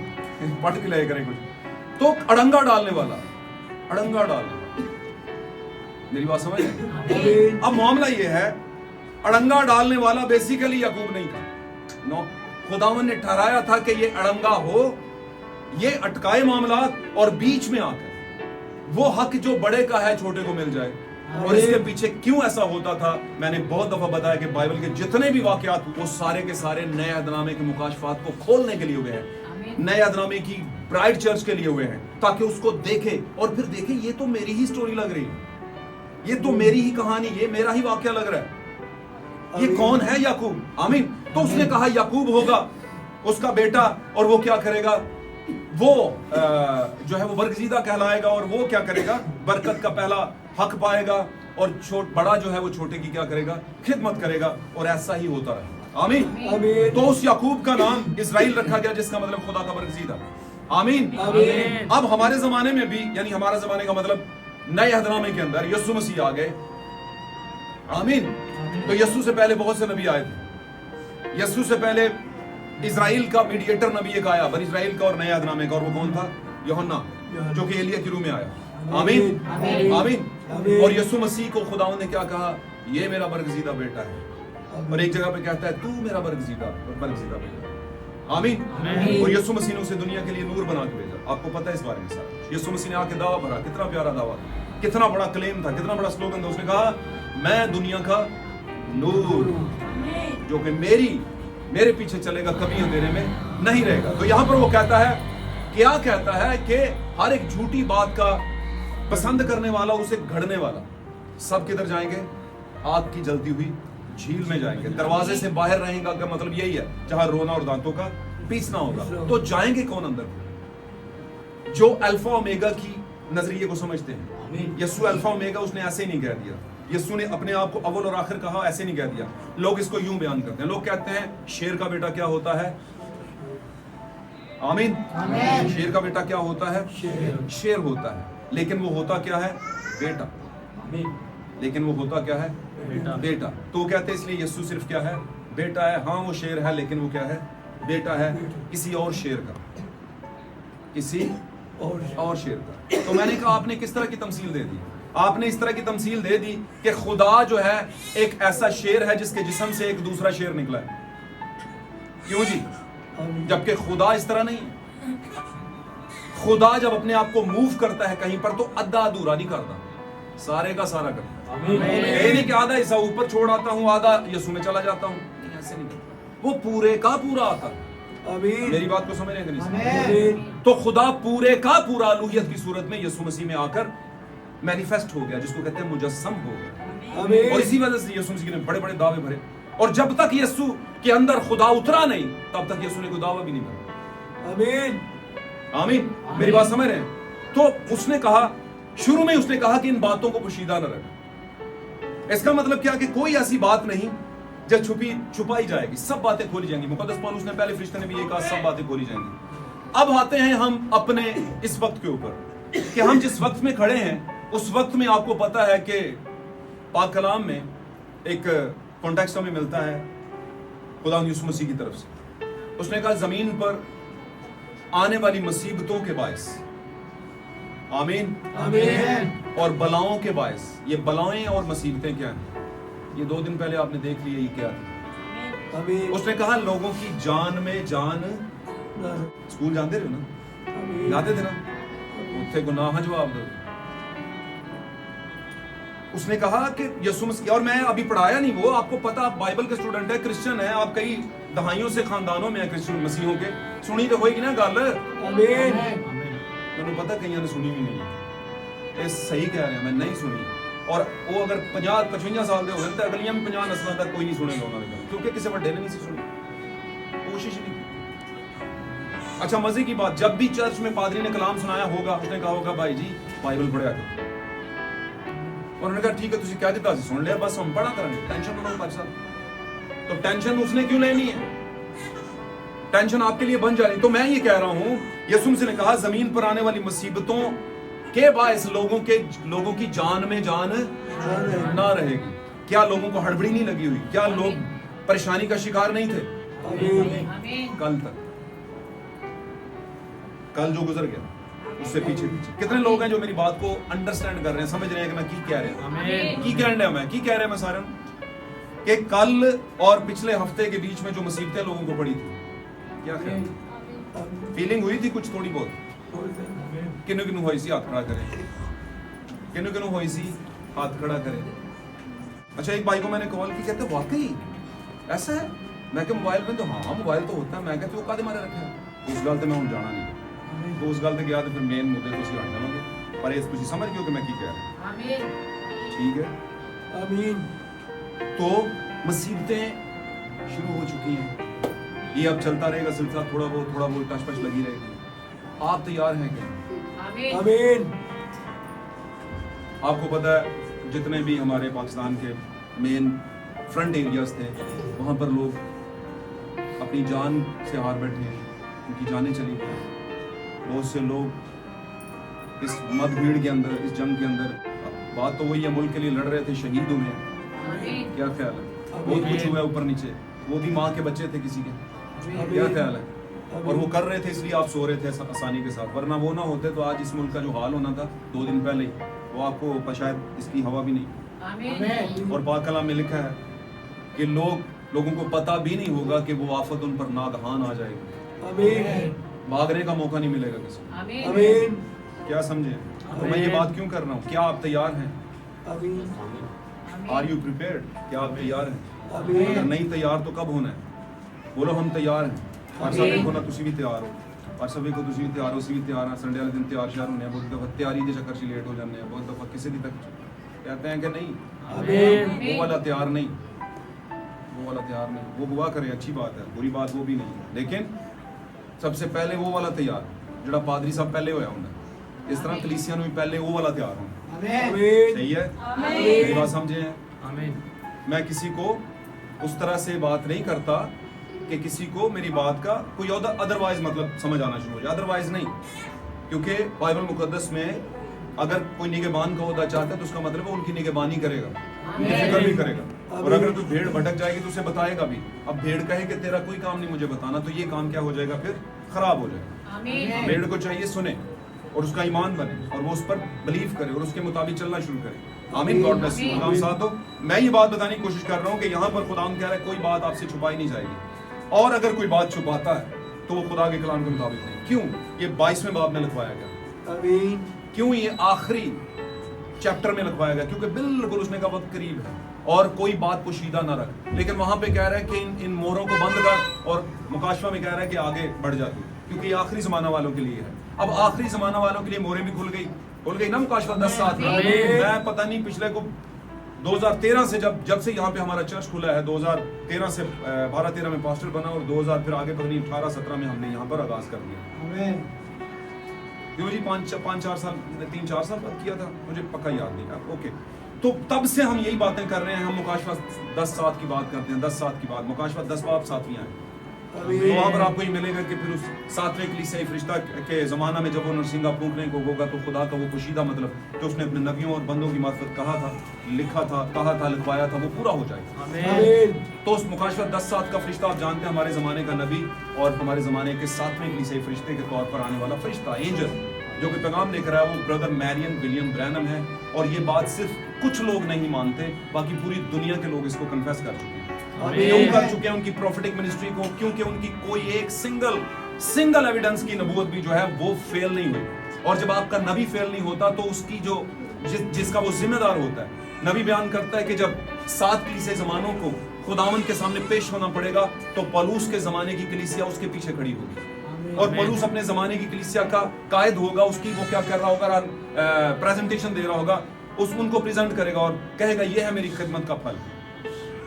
पढ़ के लाया करे कुछ। तो अड़ंगा डालने वाला, अड़ंगा डालने, मेरी बात समझ है? अब मामला ये है, अड़ंगा डालने वाला बेसिकली याकूब नहीं था, नो। खुदावन ने ठहराया था कि ये अड़ंगा हो, ये अटकाए मामलात, और बीच में आकर वो हक जो बड़े का है छोटे को मिल जाए। और इसके पीछे क्यों ऐसा होता था, मैंने बहुत दफा बताया कि बाइबल के जितने भी वाकयात वो सारे के सारे नए अहदनामे के मुकाशफात को खोलने के लिए हुए हैं, नए अहदनामे की ब्राइट चर्च के लिए हुए हैं, ताकि उसको देखे और फिर देखे ये तो मेरी ही स्टोरी लग रही है, ये तो मेरी ही कहानी, ये मेरा ही वाकया लग रहा है, ये कौन है याकूब, आमीन। तो उसने कहा याकूब होगा उसका बेटा, और वो क्या करेगा, वो जो है वो बरगजीदा कहलाएगा, और वो क्या करेगा, बरकत का पहला हक पाएगा, और बड़ा जो है वो छोटे की क्या करेगा, खिदमत करेगा, और ऐसा ही होता रहा, आमीन। तो उस याकूब का नाम इजराइल रखा गया, जिसका मतलब खुदा का बरगजीदा, आमीन। अब हमारे जमाने में भी, यानी हमारा जमाने का मतलब नए अहदनामे के अंदर यीशु मसीह आ गए, आमीन। तो यीशु से पहले बहुत से नबी आए थे। यीशु से पहले इजराइल का मीडिएटर नबी एक आया, बनी इजराइल का और नए अहदनामे का, और वो कौन था, यूहन्ना, जो कि एलिया के रूप में आया, आमीन आमीन। और यीशु मसीह को खुदावंद ने क्या कहा, ये मेरा बरगजीदा बेटा है, और एक जगह पे कहता है तू मेरा बरगजीदा बेटा, आमीन। और यीशु मसीह ने उसे दुनिया के लिए नूर बना के भेजा, आपको पता है इस बारे में सारा। यीशु मसीह ने आके दावा भरा, कितना प्यारा दावा, कितना बड़ा क्लेम था, कितना बड़ा स्लोगन था। उसने कहा मैं दुनिया का नूर, जो कि मेरे पीछे चलेगा कभी अंधेरे में नहीं रहेगा। तो यहां पर वो कहता है, क्या कहता है कि हर एक झूठी बात का पसंद करने वाला, उसे घड़ने वाला, सब किधर जाएंगे, आग की जलती हुई झील में जाएंगे। दरवाजे से बाहर रहेगा का मतलब यही है, जहां रोना और दांतों का पीसना होगा। तो जाएंगे कौन अंदर, जो अल्फा ओमेगा की नजरिए को समझते हैं। यीशु अल्फा ओमेगा उसने ऐसे ही नहीं कह दिया, यीशु ने अपने आप को अव्वल और आखिर कहा, ऐसे नहीं कह दिया। लोग इसको यूं बयान करते हैं, लोग कहते हैं शेर का बेटा क्या होता है, आमीन, शेर का बेटा क्या होता है, शेर होता है, लेकिन वो होता क्या है, बेटा, लेकिन वो होता क्या है, बेटा। तो वो कहते हैं इसलिए यीशु सिर्फ क्या है, बेटा है। हाँ वो शेर है, लेकिन वो क्या है, बेटा है किसी और शेर का, किसी और शेर का। तो मैंने कहा आपने किस तरह की तमसील दे दी, आपने इस तरह की तमसील दे दी कि खुदा जो है एक ऐसा शेर है जिसके जिस्म से एक दूसरा शेर निकला है। क्यों जी, जबकि खुदा इस तरह नहीं है। खुदा जब अपने आप को मूव करता है कहीं पर तो अद्धा अधूरा नहीं करता, सारे का सारा करता है। ये नहीं कि आधा हिस्सा ऊपर छोड़ आता हूँ, आधा यीशु में चला जाता हूँ, नहीं, ऐसे नहीं, वो पूरे का पूरा आता है। मेरी बात को समझ रहे हैं कि नहीं? तो खुदा पूरे का पूरा अलूहियत की सूरत में यीशु मसीह में आकर मैनिफेस्ट हो गया, जिसको कहते हैं मुजस्सम हो गया। और इसी वजह से यीशु मसीह ने बड़े बड़े दावे भरे, और जब तक यीशु के अंदर खुदा उतरा नहीं, तब तक यीशु ने कोई दावा भी नहीं भरा। आमीन, आमीन, मेरी बात समझ रहे हैं? तो उसने कहा, शुरू में उसने कहा कि इन बातों को पोशीदा न रखना। इसका मतलब क्या कि कोई ऐसी बात नहीं जो छुपाई जाएगी, सब बातें खोली जाएंगी। मुकद्दस पौलुस ने, पहले फरिश्ते ने भी ये कहा, सब बातें खोली जाएंगी। अब आते हैं हम अपने इस वक्त के ऊपर कि हम जिस वक्त में खड़े हैं, उस वक्त में आपको पता है कि पाक कलाम में एक कॉन्टेक्स्ट हमें मिलता है खुदा यीशु मसीह की तरफ से। उसने कहा जमीन पर आने वाली मुसीबतों के बायस, आमीन, आमीन, और बलाओं के बायस। ये बलाएं और मुसीबतें क्या हैं? ये 2 दिन पहले आपने देख लिया ये क्या थी। उसने कहा लोगों की जान में जान। स्कूल जानते रहे ना, जाते थे ना, उत्थे गुनाह जवाब दो। उसने कहा कि यीशु मसीह, और मैं अभी पढ़ाया नहीं, वो आपको पता, आप बाइबल के स्टूडेंट है, क्रिश्चियन है, आप कई दहाइयों से खानदानों में है क्रिश्चियन मसीहों के, सुनी तो होगी ना गल। मैंने पता कईयों ने सुनी भी नहीं है, ये सही कह रहे हैं, मैं नहीं सुनी। और वो अगर 50-55 साल के हो गए तो अगलियां भी 50 नस्लों तक कोई नहीं सुनेगा उन्होंने, क्योंकि किसी बड़े ने नहीं सुनी, कोशिश नहीं। अच्छा, मजे की बात, जब भी चर्च में पादरी ने कलाम सुनाया होगा, उसने कहा होगा भाई जी बाइबल पढ़िया करो, और उन्होंने कहा ठीक है, तुझे क्या दिता सुन लिया, बस हम पढ़ा करेंगे, टेंशन ना लो भाई साहब। तो टेंशन उसने क्यों लेनी है? टेंशन आपके लिए बन जा रही। तो मैं ये कह रहा हूं, यीशु मसीह ने कहा जमीन पर आने वाली मुसीबतों के बायस लोगों की जान में जान ना रहेगी। क्या लोगों को हड़बड़ी नहीं लगी हुई? क्या लोग परेशानी का शिकार नहीं थे? कल तक, कल जो गुजर गया उससे पीछे कितने लोग हैं जो मेरी बात को अंडरस्टैंड कर रहे हैं, समझ रहे हैं कि मैं की कह रहा हूं, की कह रहे हैं मैं सारे कि कल और पिछले हफ्ते के बीच में जो मुसीबतें लोगों को पड़ी थी, क्या ख्याल, फीलिंग हुई थी कुछ थोड़ी बहुत? किन्नू किन्नू होई सी हाथ खड़ा करें, किन्नू किन्नू होई सी हाथ खड़ा करें। अच्छा, एक भाई को मैंने कॉल की, कहते वाकई ऐसा है? मैं क्या मोबाइल में? तो हाँ मोबाइल तो होता है। मैं कहते वो कादे मारे रखे हैं उस गल ते मैं हुण जाना नहीं, तो उस गल ते गया तो फिर मेन मुद्दे तो सी आ जावांगे, पर इस तुसीं समझ गए कि मैं की कह रहा हूं। ठीक है, आमीन। तो मुसीबतें शुरू हो चुकी हैं, ये अब चलता रहेगा सिलसिला, थोड़ा बहुत टच पच लगी रहेगी। आप तैयार हैं क्या? आमीन। आपको पता है जितने भी हमारे पाकिस्तान के मेन फ्रंट एरियाज थे, वहां पर लोग अपनी जान से हार बैठे हैं, उनकी जानें चली गई। बहुत से लोग इस मतभेड़ के अंदर, इस जंग के अंदर, बात तो वही है, मुल्क के लिए लड़ रहे थे, शहीद हुए हैं। क्या ख्याल है? बहुत कुछ हुआ है ऊपर नीचे, वो भी माँ के बच्चे थे किसी के, क्या ख्याल है? और वो कर रहे थे इसलिए आप सो रहे थे आसानी के साथ, वरना वो ना होते तो आज इस मुल्क का जो हाल होना था 2 दिन पहले ही, वो आपको शायद इसकी हवा भी नहीं। और पाक कलाम में लिखा है कि लोगों को पता भी नहीं होगा कि वो आफत उन पर नागहान आ जाएगी, भागने का मौका नहीं मिलेगा किसी को। आमीन। क्या समझे? तो मैं ये बात क्यों कर रहा हूँ? क्या आप तैयार हैं? Are you prepared? क्या आप तैयार हैं? अगर नहीं तैयार तो कब होना है? बोलो हम तैयार हैं। और सब देखो ना, तुसी भी तैयार हो, और सभी को तुसी भी तैयार हो, उसी भी तैयार हैं। संडे वाले दिन तैयार श्यार होने, बहुत दफा तैयारी के चक्कर से लेट हो जाने हैं, बहुत दफा किसी दिन तक कहते हैं कि नहीं, वो वाला तैयार नहीं, वो वाला तैयार नहीं। वो हुआ करे, अच्छी बात है, बुरी बात वो भी नहीं है, लेकिन सबसे पहले वो वाला तैयार जो पादरी साहब पहले होया उन्हें, इस तरह कलीसिया भी पहले वो वाला तैयार हो। सही है? मेरी बात समझे हैं? मैं किसी को उस तरह से बात नहीं करता कि किसी को मेरी बात का कोई अदरवाइज मतलब समझ आना शुरू हो जाए, अदरवाइज नहीं। क्योंकि बाइबल मुकद्दस में अगर कोई निगहबान का ओहदा चाहता है तो उसका मतलब है उनकी निगहबानी करेगा, फिक्र भी करेगा। और अगर कोई भेड़ भटक जाएगी तो उसे बताएगा भी। अब भेड़ कहे कि तेरा कोई काम नहीं मुझे बताना, तो ये काम क्या हो जाएगा? फिर खराब हो जाएगा। भेड़ को चाहिए सुने और उसका ईमान बने और वो उस पर बिलीव करे और उसके मुताबिक चलना शुरू करे। आमीन। God bless you. खुदा साथ हो। मैं ये बात बताने की कोशिश कर रहा हूँ कि यहाँ पर खुदा कह रहा है कोई बात आपसे छुपाई नहीं जाएगी, और अगर कोई बात छुपाता है तो वो खुदा के कलाम के मुताबिक नहीं। क्यों? ये 22वें बाब में लिखवाया गया। क्यों? ये आखिरी चैप्टर में लिखवाया गया, क्योंकि बिल्कुल उसने कहा वक्त करीब है और कोई बात पोशीदा ना रख। लेकिन वहां पे कह रहा है कि इन मोहरों को बंद कर, और मुकाशवा में कह रहा है कि आगे बढ़ जा तू, क्योंकि ये आखिरी जमाना वालों के लिए है। अब आखिरी जमाना वालों के लिए मोहरें भी खुल गई ना मुकाशवा 10 साल में। मैं पता नहीं पिछले को 2013 से जब से यहाँ पे हमारा चर्च खुला है, 2013 से 12-13 में पास्टर बना, और 2000 फिर आगे पता नहीं 18-17 में हमने यहाँ पर आगाज कर दिया। क्यों जी 5-4 साल 3-4 साल बाद किया था, मुझे पक्का याद नहीं। ओके, तो तब से हम यही बातें कर रहे हैं। हम मुकाशवा 10 सात की बात करते हैं, 10 सात की बात, मुकाशवा 10 बाब सातवियां हैं। तो वहां पर आपको ये मिलेगा कि फिर उस 7वें कलीसियाई फरिश्ता के जमाना में जब वो नरसिंगा फूंकने को होगा, तो खुदा का वो पोशीदा मतलब जो उसने अपने नबियों और बंदों की मार्फत कहा था, लिखा था, कहा था, लिखवाया था, वो पूरा हो जाएगा। तो उस मुकाशवा 10 सात का फरिश्ता आप जानते हैं, हमारे जमाने का नबी और हमारे जमाने के 7वें कलीसियाई फरिश्ते के तौर पर आने वाला फरिश्ता, एंजल, जो कि पैगाम लेकर आया, वो ब्रदर मैरियन विलियम ब्रैनम है। और ये बात सिर्फ कुछ लोग नहीं मानते, बाकी पूरी दुनिया के लोग इसको कन्फेस कर चुके हैं। क्यों कर चुके हैं उनकी प्रोफेटिक मिनिस्ट्री को? क्योंकि उनकी कोई एक सिंगल एविडेंस की नबूवत भी जो है वो फेल नहीं हुई। और जब आपका नबी फेल नहीं होता, तो उसकी जो जिसका वो जिम्मेदार होता है, नबी बयान करता है कि जब 7 कलीसियाई जमानों को खुदावंद के सामने पेश होना पड़ेगा, तो पौलुस के जमाने की कलीसिया उसके पीछे खड़ी होगी, और पौलुस अपने जमाने की कलीसिया का कायद होगा, उसकी वो क्या कर रहा होगा, प्रेजेंटेशन दे रहा होगा, उनको प्रेजेंट करेगा और कहेगा ये है मेरी खिदमत का फल।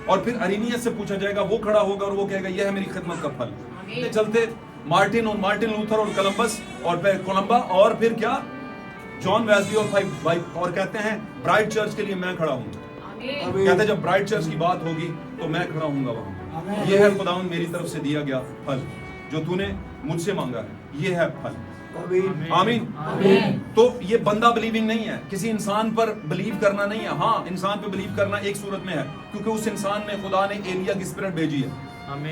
और फिर अरीनियस से पूछा जाएगा, वो खड़ा होगा और वो कहेगा ये है मेरी खिदमत का फल। चलते मार्टिन लूथर और कोलंबस, और फिर कोलंबा, और फिर क्या जॉन वेस्ली और भाई और कहते हैं ब्राइट चर्च के लिए मैं खड़ा हूँ। कहते हैं जब ब्राइट चर्च की बात होगी तो मैं खड़ा हूँगा वहां। ये है खुदावंद मेरी तरफ से दिया गया फल, जो तूने मुझसे मांगा है, ये है फल। आमीन। तो ये बंदा बिलीविंग नहीं है, किसी इंसान पर बिलीव करना नहीं है। हाँ, इंसान पे बिलीव करना एक सूरत में है, क्योंकि उस इंसान में खुदा ने एलिया की स्पिरिट भेजी है,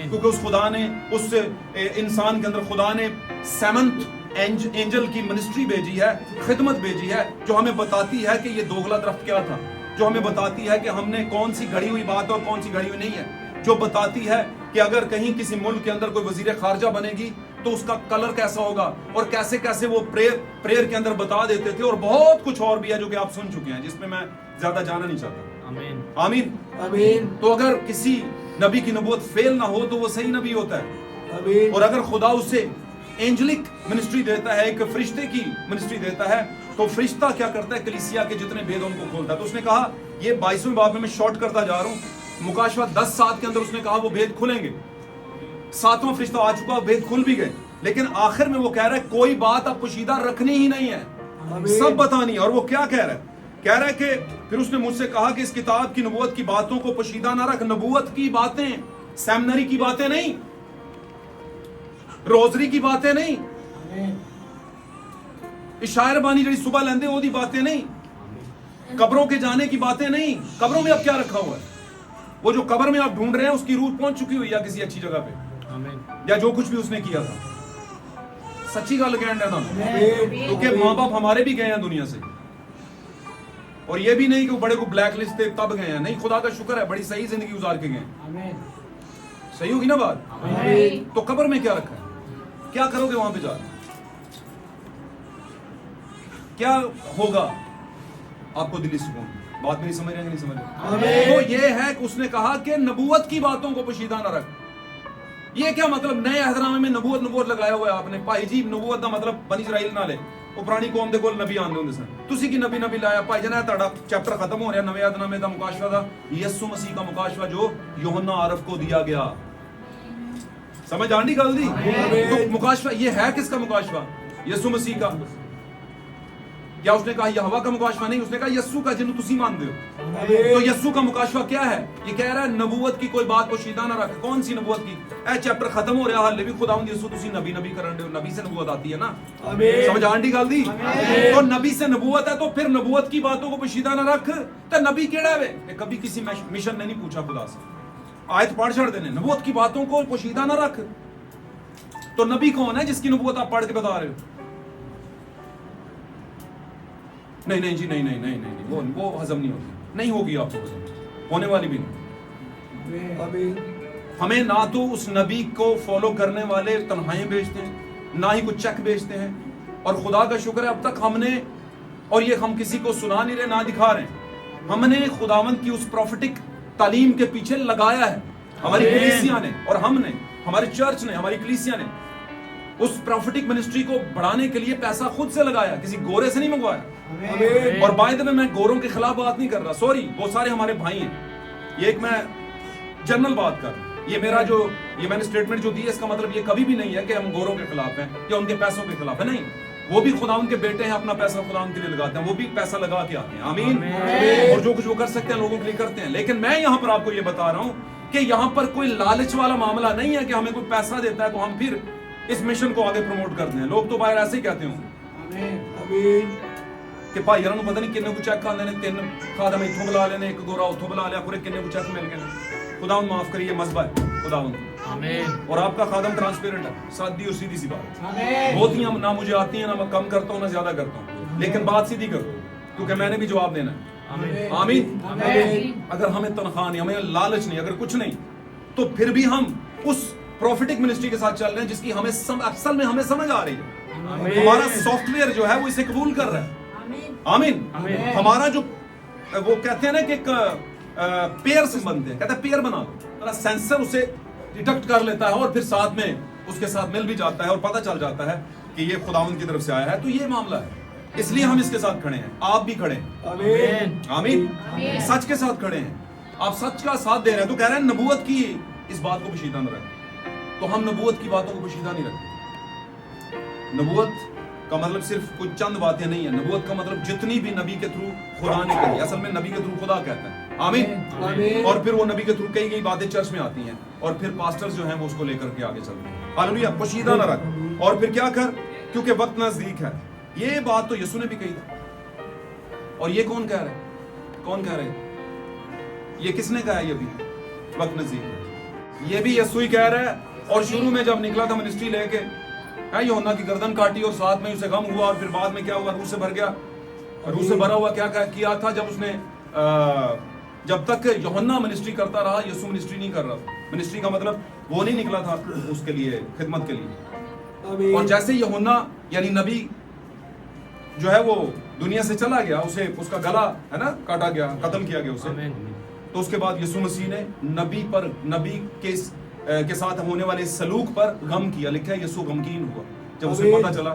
क्योंकि उस खुदा ने उस इंसान के अंदर खुदा ने 7th एंजल की मिनिस्ट्री भेजी है, खिदमत भेजी है, जो हमें बताती है कि ये दोगला दरख्त क्या था, जो हमें बताती है कि हमने कौन सी घड़ी हुई बात और कौन सी घड़ी हुई नहीं है, जो बताती है कि अगर कहीं किसी मुल्क के अंदर कोई वजीर खारजा बनेगी तो उसका कलर कैसा होगा, और कैसे कैसे वो प्रेयर के अंदर बता देते थे, और बहुत कुछ और भी है जो कि आप सुन चुके हैं, जिसमें मैं ज्यादा जाना नहीं चाहता। आमीन आमीन आमीन। तो अगर किसी नबी की नबूवत फेल ना हो तो वो सही नबी होता है। आमीन। और अगर खुदा उसे एंजलिक मिनिस्ट्री देता है, एक फरिश्ते की मिनिस्ट्री देता है, तो फरिश्ता क्या करता है, कलीसिया के जितने भेद उनको खोलता है। तो उसने कहा, ये 22वें बाब में मैं शॉर्ट करता जा रहा हूँ, मुकाशवा 10 सात के अंदर उसने कहा वो भेद खुलेंगे। 7वां फरिश्ता आ चुका, भेद खुल भी गए, लेकिन आखिर में वो कह रहा है कोई बात अब पोशीदा रखनी ही नहीं है, सब बतानी है। और वो क्या कह रहा है? कह रहा है कि फिर उसने मुझसे कहा कि इस किताब की नबूवत की बातों को पोशीदा ना रख। नबूवत की बातें, सेमिनरी की बातें नहीं, रोजरी की बातें नहीं, इशायर बानी जड़ी सुबह लेंदे ओदी बातें नहीं, कब्रों के जाने की बातें नहीं। कब्रों में अब क्या रखा हुआ है? वो जो कब्र में आप ढूंढ रहे हैं उसकी रूह पहुंच चुकी हुई है किसी अच्छी जगह पे, या जो कुछ भी उसने किया था। सच्ची गल कहने था, क्योंकि माँ बाप हमारे भी गए हैं दुनिया से, और ये भी नहीं कि वो बड़े को ब्लैक लिस्ट थे तब गए हैं, नहीं, खुदा का शुक्र है बड़ी सही जिंदगी गुजार के गए। सही होगी ना बात? तो कब्र में क्या रखा है? क्या करोगे वहां पे जाकर? क्या होगा आपको दिली सुकून? बात मेरी समझ रहे हैं कि नहीं समझ रहे? तो ये है कि उसने कहा कि नबूवत की बातों को पोशीदा ना रख। ये क्या मतलब? नए अहदनामे में नबूवत लगाया हुआ है आपने। भाई जी नबूवत का मतलब बनी इजराइल ना ले, वो पुरानी कौम दे कोल नबी आंदे हुंदे सन, तुसी की नबी लाया। भाई जनाब ਤੁਹਾਡਾ चैप्टर खत्म हो रहा नवे अहदनामे का मुकाशवा का, यीशु मसीह का मुकाशवा जो यूहन्ना आरफ को दिया गया। समझ आंदी गल दी? तो मुकाशवा ये है किसका मुकाशवा? यीशु मसीह का। क्या उसने कहा यहोवा का मुकाशवा? नहीं, उसने कहा यस्सु का, जिन्हों तुसी मानते हो। तो यस्सु का मुकाशवा क्या है? ये कह रहा है नबूवत की कोई बात पोशीदा ना रख। कौन सी नबूवत की? ए चैप्टर खत्म हो रहा हाले भी खुदावंद यस्सु तुसी नबी करन दे, नबी से नबूवत आती है ना। समझ आंदी गल दी? तो नबी से नबूवत है, तो फिर नबूवत की बातों को पोशीदा ना रख। तो नबी केड़ा है? कभी किसी मिशन ने नहीं पूछा खुदा से, आयत पढ़ छड़ देने, नबूवत की बातों को पोशीदा ना रख। तो नबी कौन है जिसकी नबूवत आप पढ़ के बता रहे हो? नहीं जी, नहीं, वो हजम नहीं होगी, नहीं होगी आपको हजम, होने वाली भी नहीं। हमें ना तो उस नबी को फॉलो करने वाले तन्हाइयां बेचते हैं, ना ही कुछ चेक बेचते हैं। और खुदा का शुक्र है अब तक हमने और ये हम किसी को सुना नहीं रहे, ना दिखा रहे हैं। हमने खुदावंद की उस प्रोफेटिक तालीम के पीछे लगाया है, हमारी कलीसिया ने और हमने, हमारी चर्च ने, हमारी कलीसिया ने उस प्रोफेटिक मिनिस्ट्री को बढ़ाने के लिए पैसा खुद से लगाया, किसी गोरे से नहीं मंगवाया। और बाय द वे मैं गोरों के खिलाफ बात नहीं कर रहा, सॉरी, वो सारे हमारे भाई हैं। ये एक मैं जनरल बात कर, ये मेरा जो ये मैंने स्टेटमेंट जो दी है, इसका मतलब ये कभी भी नहीं है कि हम गोरों के खिलाफ हैं या उनके पैसों के खिलाफ है, नहीं। वो भी खुदावंद के बेटे हैं, अपना पैसा खुदावंद के लिए लगाते हैं, वो भी पैसा लगा के आते हैं, आमीन। और जो कुछ वो कर सकते हैं लोगों के लिए करते हैं। लेकिन मैं यहाँ पर आपको ये बता रहा हूँ कि यहाँ पर कोई लालच वाला मामला नहीं है कि हमें कोई पैसा देता है तो हम फिर इस मिशन को आगे प्रमोट करते हैं। लोग तो बाहर ऐसे ही कहते होंगे कि भाई यार पता नहीं किन्ने को चेक आंदे ने, 3 खादम इत्थों बुला लेने, 1 गोरा उत्थों बुला लिया, पूरे किन्ने को चेक मिल गए। खुदावंद माफ करिए, मज़बा है खुदावंद, आमीन। और आपका खादम ट्रांसपेरेंट है, सादी और सीधी सी बात, बहुत ही ना मुझे आती है, ना मैं कम करता हूँ ना ज्यादा करता हूँ, लेकिन बात सीधी करो क्योंकि मैंने भी जवाब देना है, आमीन। अगर हमें तनख्वाह नहीं, हमें लालच नहीं, अगर कुछ नहीं, तो फिर भी हम उस प्रोफेटिक मिनिस्ट्री के साथ चल रहे हैं जिसकी हमें असल में हमें समझ आ रही है। हमारा सॉफ्टवेयर जो है वो इसे कबूल कर रहा है, आमीन। हमारा जो वो कहते हैं ना कि एक पेयर से बनते हैं, कहते हैं पेयर बना लो, सेंसर उसे डिटेक्ट कर लेता है और फिर साथ में उसके साथ मिल भी जाता है और पता चल जाता है कि ये खुदावंद की तरफ से आया है। तो ये मामला है, इसलिए हम इसके साथ खड़े हैं, आप भी खड़े हैं, आमीन, आमीन। सच के साथ खड़े हैं, आप सच का साथ दे रहे हैं। तो कह रहे हैं नबूवत की इस बात को पोशीदा न रखें, तो हम नबूवत की बातों को पोशीदा नहीं रखते। नबूवत का मतलब सिर्फ कुछ चंद बातें नहीं है, नबूवत का मतलब जितनी भी नबी के थ्रू खुदा ने कही, असल में नबी के थ्रू खुदा कहता है, आमीन। और फिर वो नबी के थ्रू कई बातें चर्च में आती हैं और फिर पास्टर्स जो हैं वो उसको लेकर के आगे चलते हैं, हालेलुया। पोशीदा न रख, और फिर क्या कर, क्योंकि वक्त नजदीक है। ये बात तो यीशु ने भी कही थी, और ये कौन कह रहा है, कौन कह रहा है, ये किसने कहा है, ये भी वक्त नजदीक है, ये भी यीशु ही कह रहा है। और शुरू में जब निकला था मिनिस्ट्री लेके, यूहन्ना की गर्दन काटी और साथ में उसे गम हुआ, और फिर बाद में क्या हुआ, रूह से भर गया, रूह से भरा हुआ क्या किया था जब उसने जब तक यूहन्ना मिनिस्ट्री करता रहा, यीशु मिनिस्ट्री नहीं कर रहा था। मिनिस्ट्री का मतलब वो नहीं निकला था उसके लिए, खिदमत के लिए। और जैसे यूहन्ना यानी नबी जो है वो दुनिया से चला गया, उसे उसका गला है ना काटा गया, कत्ल किया गया उसे, तो उसके बाद यीशु मसीह ने नबी के साथ होने वाले सलूक पर गम किया। लिखा है यीशु गमगीन हुआ जब उसे पता चला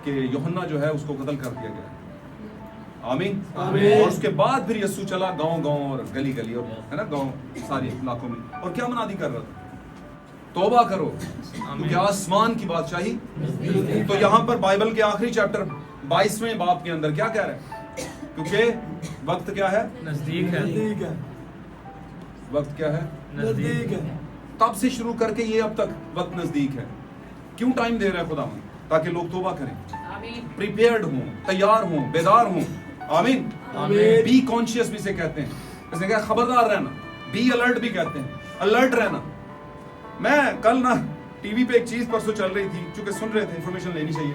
कि यूहन्ना जो है उसको कत्ल कर दिया गया, आमीन। और उसके बाद फिर यीशु चला गांव-गांव और गली-गली और है ना गांव सारे इलाकों में, और क्या मनादी कर रहा था, तौबा करो क्योंकि आसमान की बादशाही। तो यहाँ पर बाइबल के आखिरी चैप्टर 22वें बाब के अंदर क्या कह रहा है, क्योंकि वक्त क्या है,
नजदीक है,
वक्त क्या है,
नजदीक है।
तब से शुरू करके ये अब तक वक्त नजदीक है। क्यों टाइम दे रहा है खुदा, ताकि लोग तौबा करें, प्रिपेयर्ड हों, तैयार हों, बेदार हों, आमीन। बी कॉन्शियस भी से कहते हैं, इसने कहा खबरदार रहना, बी अलर्ट भी कहते हैं, अलर्ट रहना। मैं कल ना टीवी पे एक चीज परसों चल रही थी, चूंकि सुन रहे थे, इंफॉर्मेशन लेनी चाहिए,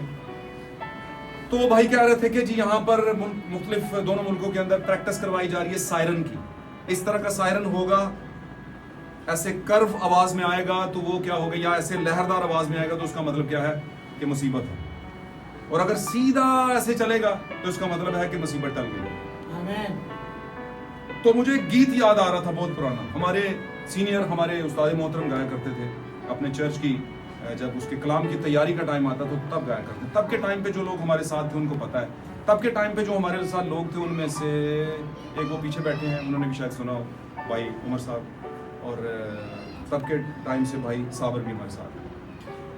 तो भाई कह रहे थे कि जी यहाँ पर मुख्तलिफ दोनों मुल्कों के अंदर प्रैक्टिस करवाई जा रही है सायरन की। इस तरह का सायरन होगा, ऐसे कर्व आवाज में आएगा तो वो क्या होगा, या ऐसे लहरदार आवाज में आएगा तो उसका मतलब क्या है कि मुसीबत है, और अगर सीधा ऐसे चलेगा तो इसका मतलब है कि मुसीबत टल गई। तो मुझे एक गीत याद आ रहा था बहुत पुराना, हमारे सीनियर हमारे उस्ताद मोहतरम गाया करते थे अपने चर्च की, जब उसके कलाम की तैयारी का टाइम आता तो तब गाया करते। तब के टाइम पे जो लोग हमारे साथ थे उनको पता है, तब के टाइम पे जो हमारे साथ लोग थे उनमें से एक वो पीछे बैठे हैं, उन्होंने भी शायद सुना हो, भाई उमर साहब, और तब के टाइम से भाई साबर भी हमारे साथ हैं।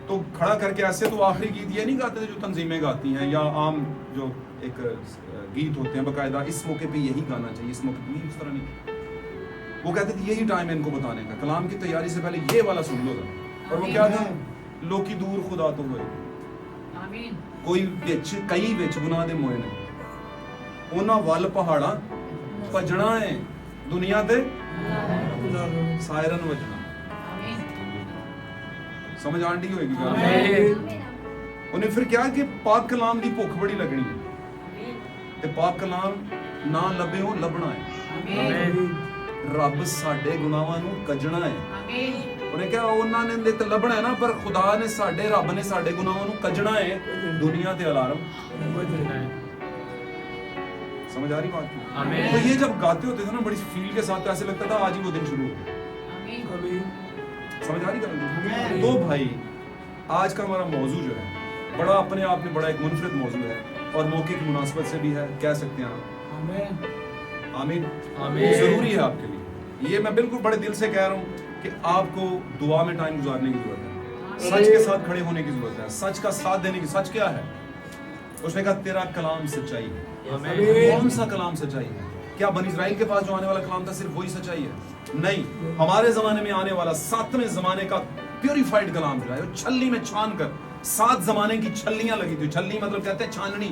तो खड़ा करके ऐसे तो आखिरी गीत ये नहीं गाते थे जो तंजीमें गाती हैं या आम जो एक गीत होते हैं बाकायदा, इस मौके पे यही गाना चाहिए, इस मौके पे नहीं, इस तरह नहीं। वो कहते थे यही टाइम है इनको बताने का, कलाम की तैयारी से पहले ये वाला सुन लो था। और वो क्या था, लोकी दूर खुदा तो होए, कोई विच कई विच गुनाह दे मोए ने, उन्हां वल पहाड़ा भजना है दुनिया ते सायरन वजना। समझ आंटी होगी गल। उन्हें फिर क्या कि पाक कलाम की भुख बड़ी लगनी है, ते पाक कलाम ना लभे हो लभना है, रब साडे गुनाहां नूं कजणा है। उन्हें क्या उन्होंने नित लभना है ना, पर खुदा ने साडे रब ने साडे गुनाहां नूं कजणा है, दुनिया ते अलार्म समझ आ रही बात की?
आमीन।
तो ये जब गाते होते थे ना बड़ी फील के साथ, तो ऐसे लगता था आज ही वो दिन शुरू हो गया। समझ आ रही गल? तो भाई आज का हमारा मौजू जो है बड़ा अपने आप में बड़ा एक मुनफरिद मौजू है और मौके की मुनासबत से भी है, कह सकते हैं आप। आमीन।
आमीन।
जरूरी है आपके लिए, ये मैं बिल्कुल बड़े दिल से कह रहा हूँ कि आपको दुआ में टाइम गुजारने की जरूरत है, सच के साथ खड़े होने की जरूरत है, सच का साथ देने की। सच क्या है? उसने कहा तेरा कलाम सच्चाई है। कौन सा कलाम सच्चाई है? क्या बनी इस्राइल के पास जो आने वाला कलाम था सिर्फ वही सच्चाई है? नहीं, हमारे जमाने में आने वाला 7वें जमाने का प्यूरिफाइड कलाम जो है, छलनी में छान कर 7 जमाने की छलनियां लगी थी। छलनी मतलब कहते हैं छाननी,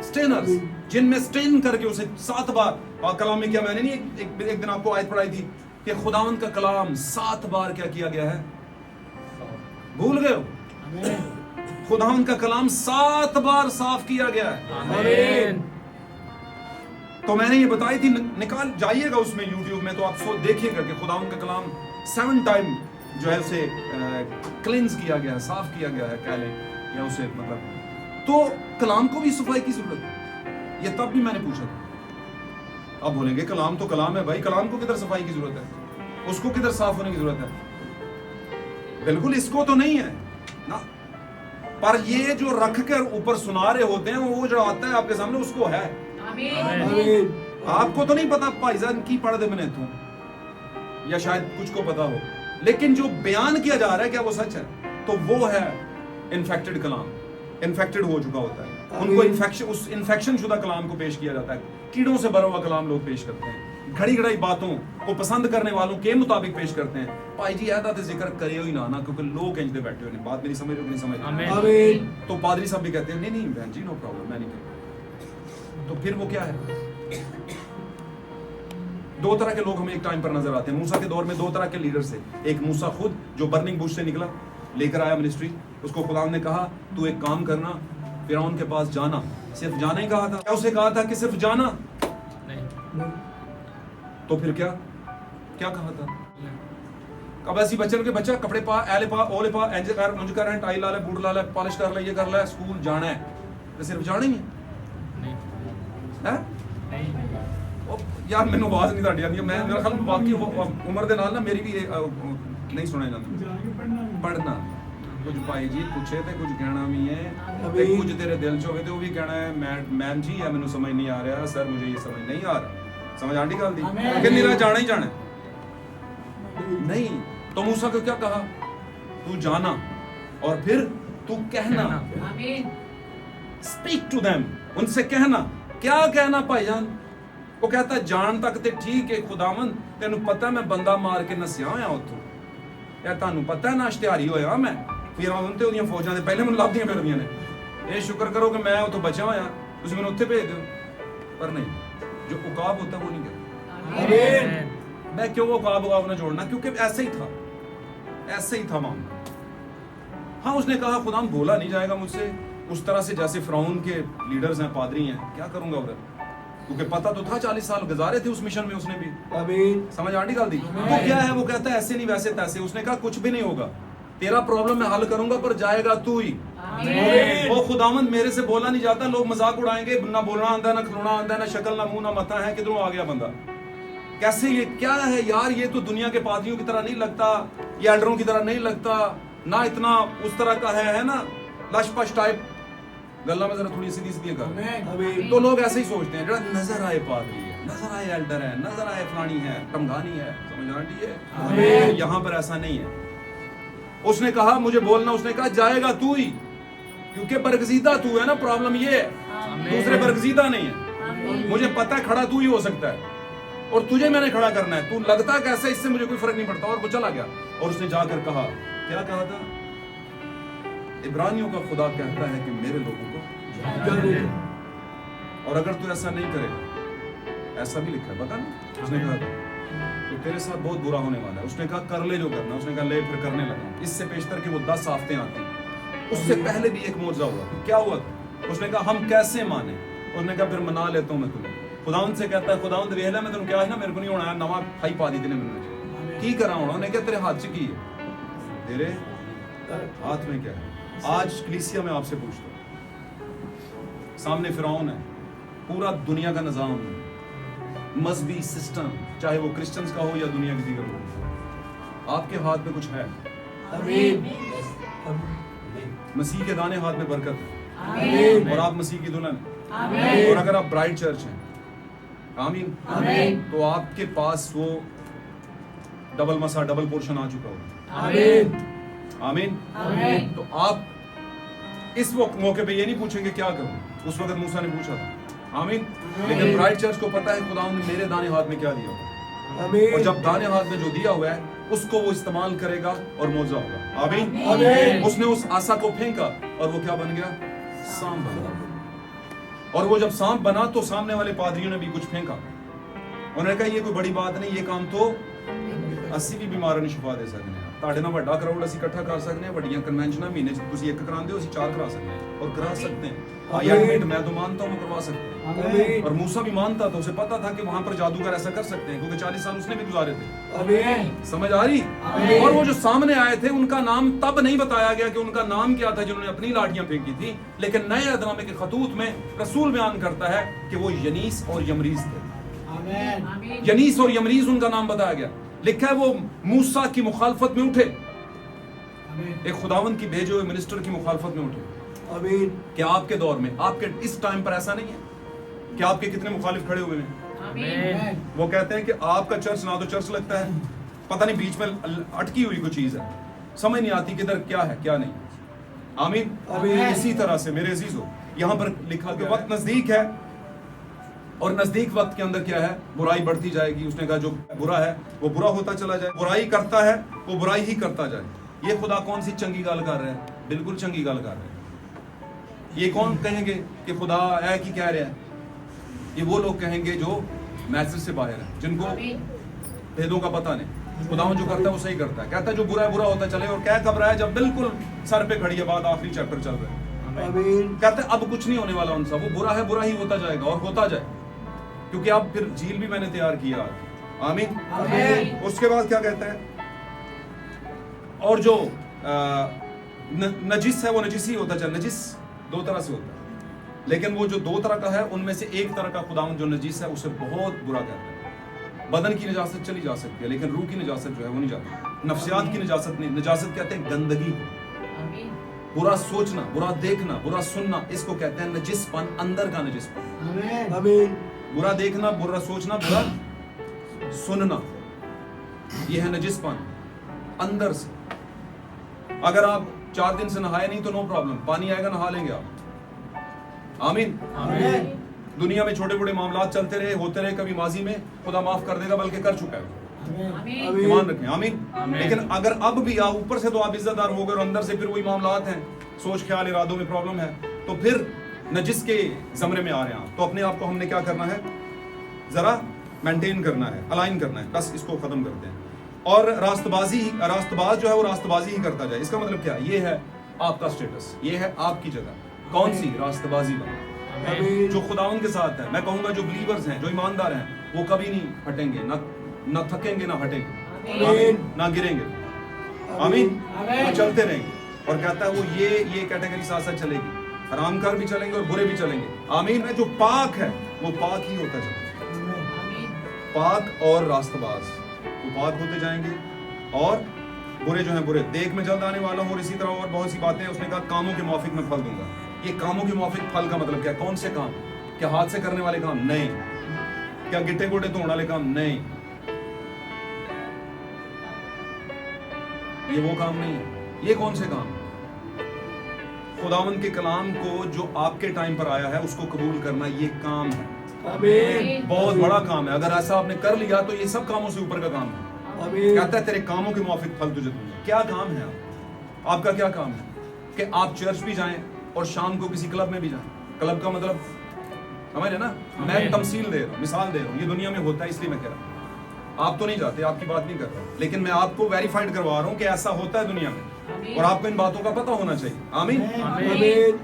स्टेनर्स, जिनमें स्टेन करके उसे 7 बार। और कलाम में क्या, मैंने नहीं एक दिन आपको आयत पढ़ाई थी कि खुदावंद का कलाम 7 बार क्या किया गया है? भूल गए हो? खुदावंद का कलाम 7 बार साफ किया गया है।
आमीन।
तो मैंने ये बताई थी, निकाल जाइएगा उसमें यूट्यूब में, तो आप सो देखिएगा कि खुदावंद का कलाम 7 टाइम जो है उसे क्लींस किया गया है, साफ किया गया है, कह लें, या उसे मतलब। तो कलाम को भी सफाई की जरूरत है। ये तब भी मैंने पूछा था। अब बोलेंगे कलाम तो कलाम है भाई, कलाम को किधर सफाई की जरूरत है? उसको किधर साफ होने की जरूरत है? बिल्कुल इसको तो नहीं है ना, पर ये जो रख कर ऊपर सुना रहे होते हैं वो जो आता है आपके सामने उसको है। आपको तो नहीं पता भाईजान की पढ़ दे मैंने तू, या शायद कुछ को पता हो, लेकिन जो बयान किया जा रहा है क्या वो सच है? तो वो है इन्फेक्टेड कलाम। इन्फेक्टेड हो चुका होता है, उनको इन्फेक्शन, उस इन्फेक्शन शुदा कलाम को पेश किया जाता है। कीड़ों से भरा हुआ कलाम लोग पेश करते हैं, घड़ी घड़ाई बातों को पसंद करने वालों के मुताबिक पेश करते हैं। भाई जी ऐदा ते जिक्र करे ही ना, क्योंकि लोग इंजदे बैठे हुए हैं। बात मेरी समझ रहे हो कि नहीं समझ रहे? तो पादरी साहब भी कहते हैं नहीं नहीं बहन जी नो प्रॉब्लम, मैं नहीं कहता। तो फिर वो क्या है? 2 तरह के लोग हमें एक टाइम पर नजर आते हैं। मूसा के दौर में 2 तरह के लीडर्स थे। एक मूसा खुद जो बर्निंग बुश से निकला, लेकर आया मिनिस्ट्री, उसको खुदा ने कहा तू एक काम करना, फिरौन के पास जाना। सिर्फ जाना ही कहा था क्या? उसे कहा था कि सिर्फ जाना? नहीं। तो फिर क्या क्या कहा था? अब ऐसी बच्चन के बच्चा कपड़े पा, एले पा, ओले पा, एंज कर, मुंज कर, टाई ला ले, बूट ला ले, पॉलिश कर ले, ये कर ले, स्कूल जाना है, तो सिर्फ जाना ही है? यार मैंने आवाज नहीं ताड़ी आती, मैं मेरा ख्याल बाकी उम्र दे नाल ना मेरी भी नहीं सुने जाती। पढ़ना कुछ भाई जी पूछे तो कुछ कहना भी है, ते कुछ तेरे दिल च होवे ते वो भी कहना है मैम जी या मैनू समझ नहीं आ रहा, सर मुझे ये समझ नहीं आ रहा। समझ आंटी गल दी कि निरा जाना ही जाना नहीं। तो मूसा को क्या कहा? तू जाना और फिर तू कहना, स्पीक टू देम, उनसे कहना। क्या कहना भाईजान? वो कहता जान तक ते ठीक है खुदावन, तेनू पता मैं बंदा मार के नसिया होया उत्थों, या तानू पता है ना इश्तिहारी होया मैं, फिर उनते ओदियां फौजां दे पहले मैनू लभदियां फिरदियां ने, ये शुक्र करो कि मैं उत्थों बचा होया, तुसीं मैनू उत्थे भेज दो। पर नहीं, जो उकाब होता है वो नहीं करता। मैं क्यों उकाब ना जोड़ना, क्योंकि ऐसे ही था, ऐसे ही था मामला। हाँ उसने कहा खुदा बोला नहीं जाएगा मुझसे उस तरह से जैसे फिरौन के लीडर्स हैं, पादरी हैं, क्या करूंगा उधर, क्योंकि पता तो था 40 साल गुजारे थे उस मिशन में उसने भी। समझ आंटी गल दी? वो क्या है, वो कहता है ऐसे नहीं वैसे तैसे। उसने कहा कुछ भी नहीं होगा, तेरा प्रॉब्लम मैं हल करूंगा, पर जाएगा तू ही। वो खुदावंद मेरे से बोला नहीं जाता, लोग मजाक उड़ाएंगे, ना बोलना आंदा, ना खिलौना आंदा, ना शक्ल, ना मुंह, ना मथा है, किधरों आ गया बंदा, कैसे, ये क्या है यार, ये तो दुनिया के पादरियों की तरह नहीं लगता, ये एल्डरों की तरह नहीं लगता, ना इतना उस तरह का है ना, लशपश टाइप गल्ला में जरा थोड़ी सीधी सीधी कर। तो लोग ऐसे ही सोचते हैं, जरा नजर आए पादरी है, नजर आए एल्डर है, नजर आए फलानी है, टमगानी है, समझ आंटी है। यहाँ पर ऐसा नहीं है। उसने कहा मुझे बोलना, उसने कहा जाएगा तू ही, क्योंकि बरगजीदा तू है ना, प्रॉब्लम ये है, दूसरे बरगजीदा नहीं है। मुझे पता है खड़ा तू ही हो सकता है और तुझे मैंने खड़ा करना है, तू लगता कैसे, इससे मुझे कोई फर्क नहीं पड़ता। और वो चला गया और उसने जाकर कहा, क्या कहा था? इब्रानियों का खुदा कहता है कि मेरे लोगों को और अगर तू ऐसा नहीं करेगा, ऐसा भी लिखा है पता ना, उसने कहा तो तेरे साथ बहुत बुरा होने वाला है। उसने कहा कर ले जो करना, उसने कहा ले, फिर करने लगा। इससे पेशतर कि वो 10 आफतें आती, उससे पहले भी एक मौजज़ा हुआ। क्या हुआ? उसने कहा हम कैसे माने? उसने कहा फिर मना लेता हूँ मैं तुम्हें। खुदावंद से कहता है खुदावंद वेख ले, मैं तेन क्या है ना, मेरे को नहीं होना है, नवा खाई पा दी तेने मैंने, की करा होना? उन्हें क्या तेरे हाथ च की है, तेरे हाथ में क्या है? आज कलीसिया में आपसे पूछता हूं, सामने फिरौन है, पूरा दुनिया का निज़ाम, मजहबी सिस्टम, चाहे वो क्रिश्चियंस का हो या दुनिया के दीगर लोगों का, आपके हाथ में कुछ है।
आमीन
मसीह के दाने हाथ में बरकत है
आमीन
और आप मसीह की दुल्हन हैं।
आमीन
और अगर आप ब्राइड चर्च हैं, आमीन,
आमीन
तो आपके पास वो डबल मसा, डबल पोर्शन आ चुका होगा।
आमीन
आमीन।
आमीन
तो आप इस मौके पे ये नहीं पूछेंगे क्या करूं, उस वक्त मूसा ने पूछा था। आमीन। लेकिन ब्राइड चर्च को पता है खुदा ने मेरे दाने हाथ में क्या दिया होगा, और
आमीन
जब दाने हाथ में जो दिया हुआ है उसको वो इस्तेमाल करेगा और मौजा होगा। आमीन।
आमीन।
उसने उस आसा को फेंका और वो क्या बन गया? सांप बन गया। और वो जब सांप बना तो सामने वाले पादरियों ने भी कुछ फेंका, उन्होंने कहा ये कोई बड़ी बात नहीं, ये काम तो 80 भी बीमारां ਨੂੰ ਸ਼ਿਫਾ ਦੇ ਸਕਦੇ ਹਾਂ। ਤੁਹਾਡੇ ਨਾਲ ਵੱਡਾ ਕਰਾਊਡ ਅਸੀਂ ਇਕੱਠਾ ਕਰ ਸਕਦੇ ਹਾਂ, ਵੱਡੀਆਂ ਕਨਵੈਨਸ਼ਨਾਂ ਮਹੀਨੇ 'ਚ ਤੁਸੀਂ ਇੱਕ ਕਰਾਉਂਦੇ ਹੋ, ਅਸੀਂ 4 ਕਰਾ सकते हैं और करा सकते हैं। आई एडमिट, मैं तो मानता हूँ वो करवा सकते हैं।
आमीन
और मूसा भी मानता था, उसे पता था कि वहां पर जादूगर ऐसा कर सकते हैं, क्योंकि 40 साल उसने भी गुजारे थे।
आमीन
समझ आ रही? और वो जो सामने आए थे उनका नाम तब नहीं बताया गया कि उनका नाम क्या था जिन्होंने अपनी लाठियां फेंकी थी, लेकिन नए अहदनामे के खतूत में रसूल बयान करता है कि वो यनीस और यमरीज थे।
आमीन
यनीस और यमरीज उनका नाम बताया गया। लिखा है वो मूसा की मुखालफत में उठे, एक खुदावंद की भेजे हुए मिनिस्टर की मुखालफत में उठे।
आमीन
क्या आपके दौर में, आपके इस टाइम पर ऐसा नहीं है कि आपके कितने मुखालिफ खड़े हुए हैं?
आमीन
वो कहते हैं कि आपका चर्च ना तो चर्च लगता है, पता नहीं बीच में अटकी हुई कोई चीज है, समझ नहीं आती किधर क्या है क्या नहीं। आमीन।
आमीन।
इसी तरह से मेरे अजीजों, यहाँ पर लिखा कि वक्त नजदीक है, और नजदीक वक्त के अंदर क्या है? बुराई बढ़ती जाएगी। उसने कहा जो बुरा है वो बुरा होता चला जाए, बुराई करता है वो बुराई ही करता जाए। ये खुदा कौन सी चंगी गाल कर रहे हैं? बिल्कुल चंगी गाल कर रहे हैं। ये कौन कहेंगे कि खुदा है कि कह रहे हैं? ये वो लोग कहेंगे जो मैसेज से बाहर है, जिनको भेदों का पता नहीं। खुदा जो करता है वो सही करता है। कहता है जो बुरा है बुरा होता चले, और कह कब रहा है? जब बिल्कुल सर पे खड़ी है बात, आखिरी चैप्टर चल रहा है।
आमीन
कहते हैं अब कुछ नहीं होने वाला उनसा, वो बुरा है बुरा ही होता जाएगा और होता जाए, क्योंकि अब फिर झील भी मैंने तैयार किया। आमीन।
आमीन
उसके बाद क्या कहता है? और जो नजिस है वो नजिस ही होता चले। नजिस दो तरह से होता है, लेकिन वो जो दो तरह का है उनमें से एक तरह का खुदावंद जो नजिस है उसे बहुत बुरा कहता है। बदन की नजासत चली जा सकती है, लेकिन रूह की नजासत जो है वो नहीं जाती। नफ्सियात की नजासत नहीं, नजासत कहते हैं गंदगी को, बुरा सोचना, बुरा देखना, बुरा सुनना, इसको कहते हैं नजिसपन, अंदर का नजिसपन।
आमीन
बुरा देखना, बुरा सोचना, बुरा सुनना, यह है नजिसपन अंदर से। अगर आप 4 दिन से नहाए नहीं तो नो प्रॉब्लम, पानी आएगा नहा लेंगे आप। आमीन।
आमीन
दुनिया में छोटे बड़े मामलात चलते रहे, होते रहे, कभी माजी में, खुदा माफ कर देगा, बल्कि कर चुका है। ईमान रखें। आमीन। लेकिन अगर अब भी आप ऊपर से तो आप इज्जतदार हो गए और अंदर से फिर वही मामलात हैं, सोच ख्याल इरादों में प्रॉब्लम है, तो फिर नजिस के जमरे में आ रहे हैं आप। तो अपने आप को हमने क्या करना है? जरा मेंटेन करना है, अलाइन करना है, बस इसको खत्म करते हैं। और रास्तबाज जो है वो रास्तबाजी ही करता जाए। इसका मतलब क्या? ये है आपका स्टेटस, ये है आपकी जगह। कौन सी? रास्तबाजी वाला,
आमीन
जो खुदावंद के साथ है। मैं कहूंगा जो बिलीवर्स हैं, जो ईमानदार हैं, वो कभी नहीं हटेंगे, ना थकेंगे, ना हटेंगे,
आमीन
ना गिरेंगे। आमीन। वो चलते रहेंगे। और कहता है वो ये कैटेगरी साथ साथ चलेगी, हरामकार भी चलेंगे और बुरे भी चलेंगे। आमीन। जो पाक है वो पाक ही होता जाएगा। पाक और रास्तबाज वो पाक होते जाएंगे, और बुरे जो हैं बुरे। देख में जल्द आने वाला हूँ, और इसी तरह और बहुत सी बातें। उसने कहा कामों के मुआफिक मैं फल दूंगा। ये कामों के मुआफिक फल का मतलब क्या? कौन से काम? क्या हाथ से करने वाले काम? नहीं। क्या गिट्टे गोटे धोने वाले काम? नहीं। ये वो काम नहीं है। ये कौन से काम? खुदावंद के कलाम को जो आपके टाइम पर आया है उसको कबूल करना, ये काम है।
आमीन
बहुत बड़ा काम है। अगर ऐसा आपने कर लिया तो ये सब कामों से ऊपर का काम है।
आमीन
कहता है तेरे कामों के मुआफिक फल तुझे दूंगा। क्या काम है आपका? क्या काम है? कि आप चर्च भी जाएं और शाम को किसी क्लब में भी जाएं। क्लब का मतलब समझ रहे ना? मैं तमसील दे रहा हूँ, मिसाल दे रहा हूँ, ये दुनिया में होता है इसलिए मैं कह रहा हूँ। आप तो नहीं जाते, आपकी बात नहीं कर रहा, लेकिन मैं आपको वेरीफाइड करवा रहा हूँ कि ऐसा होता है दुनिया में, और आपको इन बातों का पता होना चाहिए। आमीन।
आमीन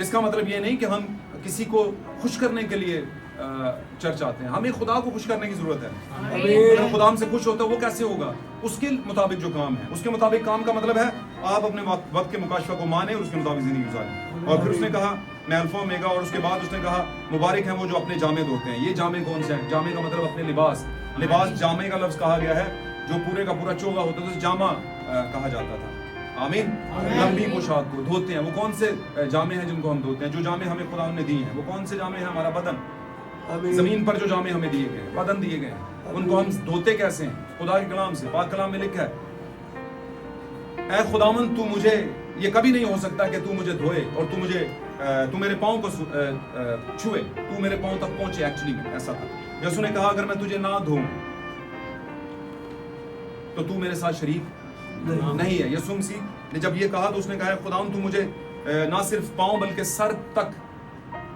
इसका मतलब ये नहीं कि हम किसी को खुश करने के लिए चर्च आते हैं। हमें खुदा को खुश करने की जरूरत है। अगर खुदा हमसे खुश होता है वो कैसे होगा? उसके मुताबिक जो काम है, उसके मुताबिक काम का मतलब है आप अपने वक्त के मुकाशफा को माने और उसके मुताबिक जिंदगी गुजारें। और फिर उसने कहा
मैं अल्फा ओमेगा। और उसके बाद उसने कहा मुबारक हैं वो जो अपने जामे धोते हैं। ये जामे कौन से हैं? जामे का मतलब अपने लिबास। लिबास जामे का लफ्ज कहा गया है जो पूरे का पूरा चोगा होता है, तो जामा कहा जाता था। आमीन। लंबी पोशाक को धोते हैं। वो कौन से जामे हैं जिनको हम धोते हैं? जो जामे हमें खुदा ने दिए हैं। वो कौन से जामे हैं? हमारा बदन। जमीन पर जो जामे हमें दिए गए हैं, बदन दिए गए हैं, उनको हम धोते कैसे हैं? खुदा के कलाम से। पाक कलाम में लिखा है, ऐ खुदावन तू मुझे, ये कभी नहीं हो सकता कि तू मुझे धोए और तू मेरे पाँव को छुए, तू मेरे पाँव तक पहुंचे। एक्चुअली में ऐसा था। यीशु ने कहा अगर मैं तुझे ना धोऊं तो तू मेरे साथ शरीक नहीं है। यीशु मसीह ने जब ये कहा तो उसने कहा खुदावन तू मुझे ना सिर्फ पाँव बल्कि सर तक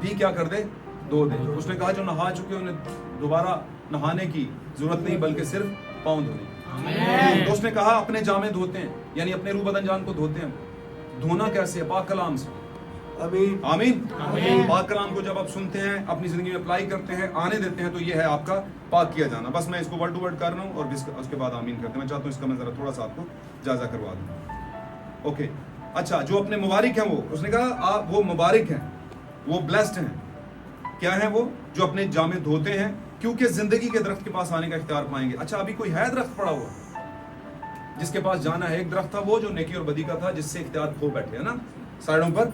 भी क्या कर दे, धो दे। उसने कहा जो नहा चुके उन्हें दोबारा नहाने की जरूरत नहीं बल्कि सिर्फ पाँव धोने। तो उसने कहा अपने जामे धोते हैं, यानी अपने रूह बदन जान को धोते हैं। धोना कैसे है? पाक कलाम से। आमीन आमीन। पाक कलाम को जब आप सुनते हैं, अपनी जिंदगी में अप्लाई करते हैं, आने देते हैं, तो ये है आपका पाक किया जाना। बस मैं इसको वर्ड टू वर्ड कर रहा हूँ और उसके बाद आमीन करते हैं। मैं चाहता हूँ इसका मैं जरा थोड़ा सा आपको जायजा करवा दूँ। ओके, अच्छा, जो अपने मुबारक हैं वो, उसने कहा आप वो मुबारक हैं, वो ब्लेस्ड हैं। क्या है वो? जो अपने जामे धोते हैं, क्योंकि जिंदगी के दरख्त के पास आने का इख्तियार पाएंगे। अच्छा, अभी कोई है दरख्त पड़ा हुआ जिसके पास जाना है? एक दरख्त था वो जो नेकी और बदी का था, जिससे इख्तियार खो बैठे, है ना। साइडों पर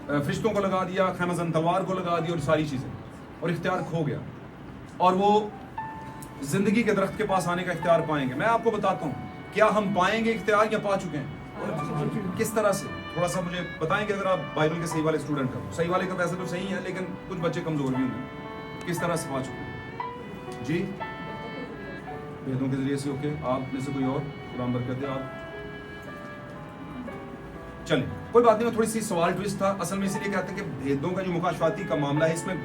फरिश्तों को लगा दिया, खैमजन तलवार को लगा दी और सारी चीजें, और इख्तियार खो गया। और वो जिंदगी के दरख्त के पास आने का इख्तियार पाएंगे। मैं आपको बताता हूँ, क्या हम पाएंगे इख्तियार या पा चुके हैं? किस तरह से? थोड़ा सा मुझे बताएंगे अगर आप बाइबल के सही वाले स्टूडेंट हो। सही वाले का वैसे तो सही है, लेकिन कुछ बच्चे कमजोर भी होंगे। किस तरह से पा चुके हैं जी? भेदों के जरिए से। ओके, आप में से कोई और? कुरान बरकत दे आप। चलिए, कोई बात नहीं। मैं थोड़ी सी सवाल ट्विस्ट था असल में, इसलिए कहते हैं कि भेदों का जो मुकाशफाती का मामला है, इसमें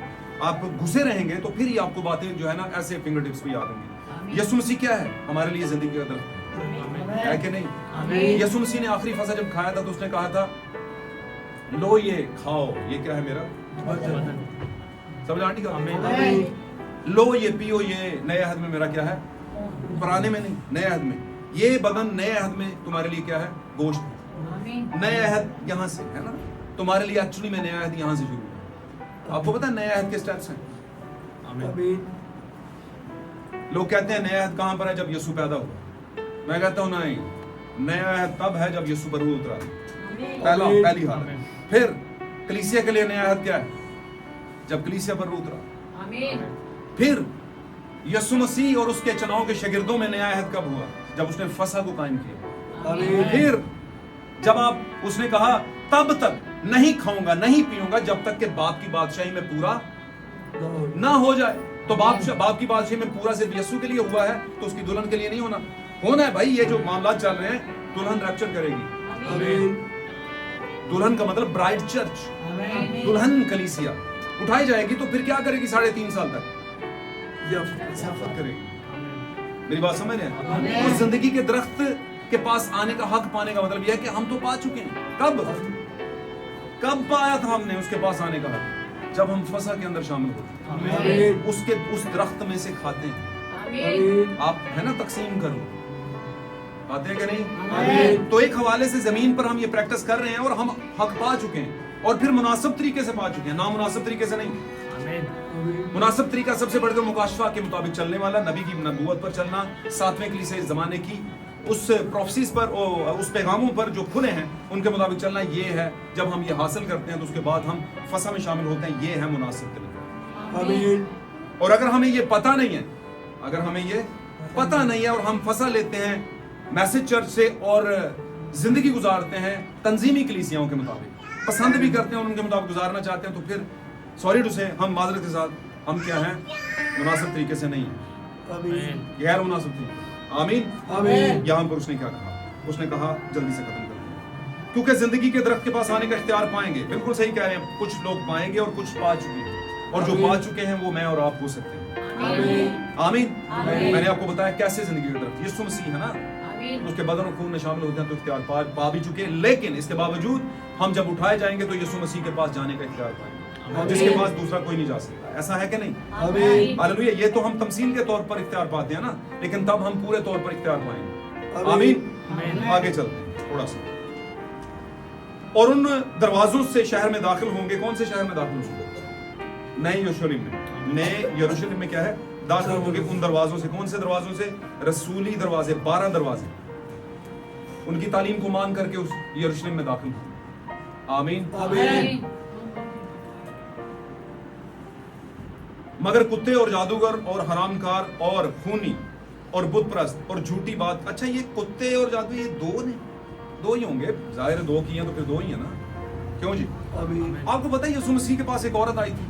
आप घुसे रहेंगे तो फिर ही आपको बातें जो है ना ऐसे फिंगर टिप्स पे याद होंगी। यीशु मसीह क्या है हमारे लिए? जिंदगी का दरख्त है कि नहीं? यीशु मसीह ने आखिरी फसा जब खाया था तो उसने कहा था लो ये खाओ, ये क्या है मेरा समझ आंटी का? लो ये पियो, ये नए अहद में मेरा क्या है? पुराने में नहीं, नए अहद में। ये बदन नए अहद में तुम्हारे लिए क्या है? गोश्त। नए अहद यहाँ से है ना, तुम्हारे लिए एक्चुअली में नया अहद यहाँ से शुरू है। आपको पता है नए अहद के स्टेप्स हैं? लोग कहते हैं नया अहद कहाँ पर है? जब यीशु पैदा हुआ। मैं कहता हूँ नहीं, नया अहद तब है जब यीशु पर रूह उतरा। पहली हालत। फिर कलीसिया के लिए नया अहद क्या है? जब कलीसिया पर रूह उतरा। फिर यीशु मसीह और उसके चुनाव के शागिर्दों में नया अहद कब हुआ? जब उसने फसा को कायम किया। फिर जब आप, उसने कहा तब तक नहीं खाऊंगा नहीं पीऊंगा जब तक कि बाप की बादशाही में पूरा ना हो जाए। तो बाप की बादशाही में पूरा सिर्फ यीशु के लिए हुआ है, तो उसकी दुल्हन के लिए नहीं होना है भाई। ये जो मामला चल रहे हैं, दुल्हन रैप्चर करेगी। दुल्हन का मतलब ब्राइड चर्च, दुल्हन कलीसिया उठाई जाएगी। तो फिर क्या करेगी? 3.5 साल तक सफर करेगी। मेरी बात समझ रहे हैं? तो जिंदगी के दरख्त के पास आने का हक पाने का मतलब यह है कि हम तो पा चुके हैं। कब पाया था हमने उसके पास आने का हक? जब हम फसा के अंदर शामिल होते हैं, उस दरख्त में से खाते हैं। आप है ना, तकसीम करो, आते हैं कि नहीं? तो एक हवाले से जमीन पर हम ये प्रैक्टिस कर रहे हैं और हम हक पा चुके हैं, और फिर मुनासिब तरीके से पा चुके हैं, नामुनासिब तरीके से नहीं। मुनासिब तरीका सबसे बढ़कर मुकाशफा के मुताबिक चलने वाला, नबी की नबूवत पर चलना, 7वें कलीसिया इस जमाने की उस प्रोफेसीज पर, उस पैगामों पर जो खुले हैं उनके मुताबिक चलना। ये है जब हम ये हासिल करते हैं तो उसके बाद हम फसा में शामिल होते हैं। ये है मुनासिब तरीका। और अगर हमें ये पता नहीं है, और हम फसा लेते हैं मैसेज चर्च से और जिंदगी गुजारते हैं तंजीमी कलीसियाओं के मुताबिक, पसंद भी करते हैं और उनके मुताबिक गुजारना चाहते हैं, तो फिर सॉरी टू से हम माजरत के साथ हम क्या हैं? मुनासिब तरीके से नहीं है, गैर मुनासिब तरीके। आमीन। यहाँ पर उसने क्या कहा? उसने कहा जल्दी से खत्म कर दिया, क्योंकि जिंदगी के दरख्त के पास आने का इख्तियार पाएंगे। बिल्कुल सही कह रहे हैं, कुछ लोग पाएंगे और कुछ पा चुके हैं, और जो पा चुके हैं वो मैं और आप हो सकते हैं। आमीन। मैंने आपको बताया कैसे जिंदगी के दरख्त, यीशु मसीह है ना, उसके बदन और खून में शामिल होते हैं तो इख्तियार पा भी चुके हैं। लेकिन इसके बावजूद हम जब उठाए जाएंगे तो यीशु मसीह के पास जाने का इख्तियार पाएंगे, जिसके पास दूसरा कोई नहीं जा सकता। ऐसा है कि नहीं? हालेलुया। ये तो हम तमसील के तौर पर इख्तियार पाते हैं ना, लेकिन तब हम पूरे तौर पर इख्तियार पाएंगे। आमीन। आगे चलते हैं थोड़ा सा।
और उन दरवाजों से शहर में दाखिल होंगे। कौन से शहर में दाखिल होंगे? नए यरूशलेम में, नए यरूशलेम में क्या है? दाखिल होंगे उन दरवाजों से। कौन से दरवाजों से? रसूली दरवाजे, 12 दरवाजे, उनकी तालीम को मान करके उस यरूशलेम में दाखिल होंगे। आमीन।
आमीन।
मगर कुत्ते और जादूगर और हरामकार और खूनी और बुत परस्त और झूठी बात। अच्छा, ये कुत्ते और जादू ये दो ही होंगे, जाहिर है 2 की हैं तो फिर 2 ही है ना, क्यों जी?
आमीन।
आपको पता है यीशु मसीह के पास एक औरत आई थी।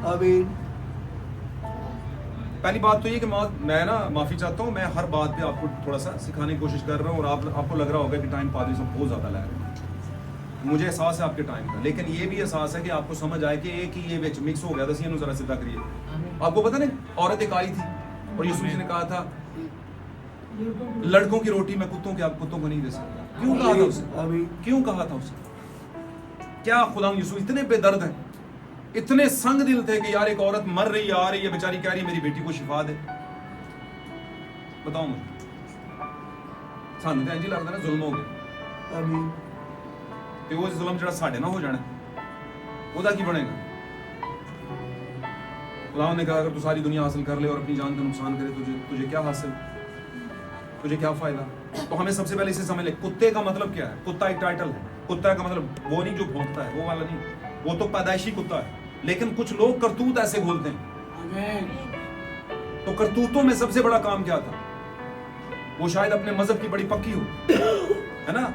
आमीन।
पहली बात तो ये कि मैं ना माफी चाहता हूँ, मैं हर बात पे आपको थोड़ा सा सिखाने की कोशिश कर रहा हूँ, और आपको लग रहा होगा कि टाइम पादरी सब बहुत ज्यादा ले रहे हैं। मुझे एहसास है आपके टाइम का, लेकिन ये भी एहसास है कि आपको समझ आए कि एक ही ये विच मिक्स हो गया था। सी जरा सीधा करिए। आपको पता नहीं, औरत एक आई थी और यीशु मसीह ने कहा था लड़कों की रोटी मैं कुत्तों को नहीं दे सकता। क्यों कहा था उसे?
आमीन।
क्यों कहा था उसे? क्या खुदा यीशु इतने बेदर्द हैं, इतने संग दिल थे कि यार एक औरत मर रही है, आ रही है, बेचारी कह रही है मेरी बेटी को शिफा दे। बताओ मुझे, सानू तो इंज ही लगता ना जुल्म हो गया।
आमीन।
ਤੇ ਉਹ ਜ਼ੁਲਮ ਜਿਹੜਾ ਸਾਡੇ ਨਾਲ ਹੋ ਜਾਣਾ ਉਹਦਾ ਕੀ ਬਣੇਗਾ? खुदा ने कहा अगर तू सारी दुनिया हासिल कर ले और अपनी जान का नुकसान करे तुझे क्या हासिल, तुझे क्या फायदा? तो हमें सबसे पहले इसे समझ ले, कुत्ते का मतलब क्या है? कुत्ता एक टाइटल है। कुत्ता का मतलब वो नहीं जो भौंकता है, वो वाला नहीं, वो तो पैदाइशी कुत्ता है। लेकिन कुछ लोग करतूत ऐसे बोलते हैं। तो करतूतों में सबसे बड़ा काम क्या था? वो शायद अपने मजहब की बड़ी पक्की हो, है ना,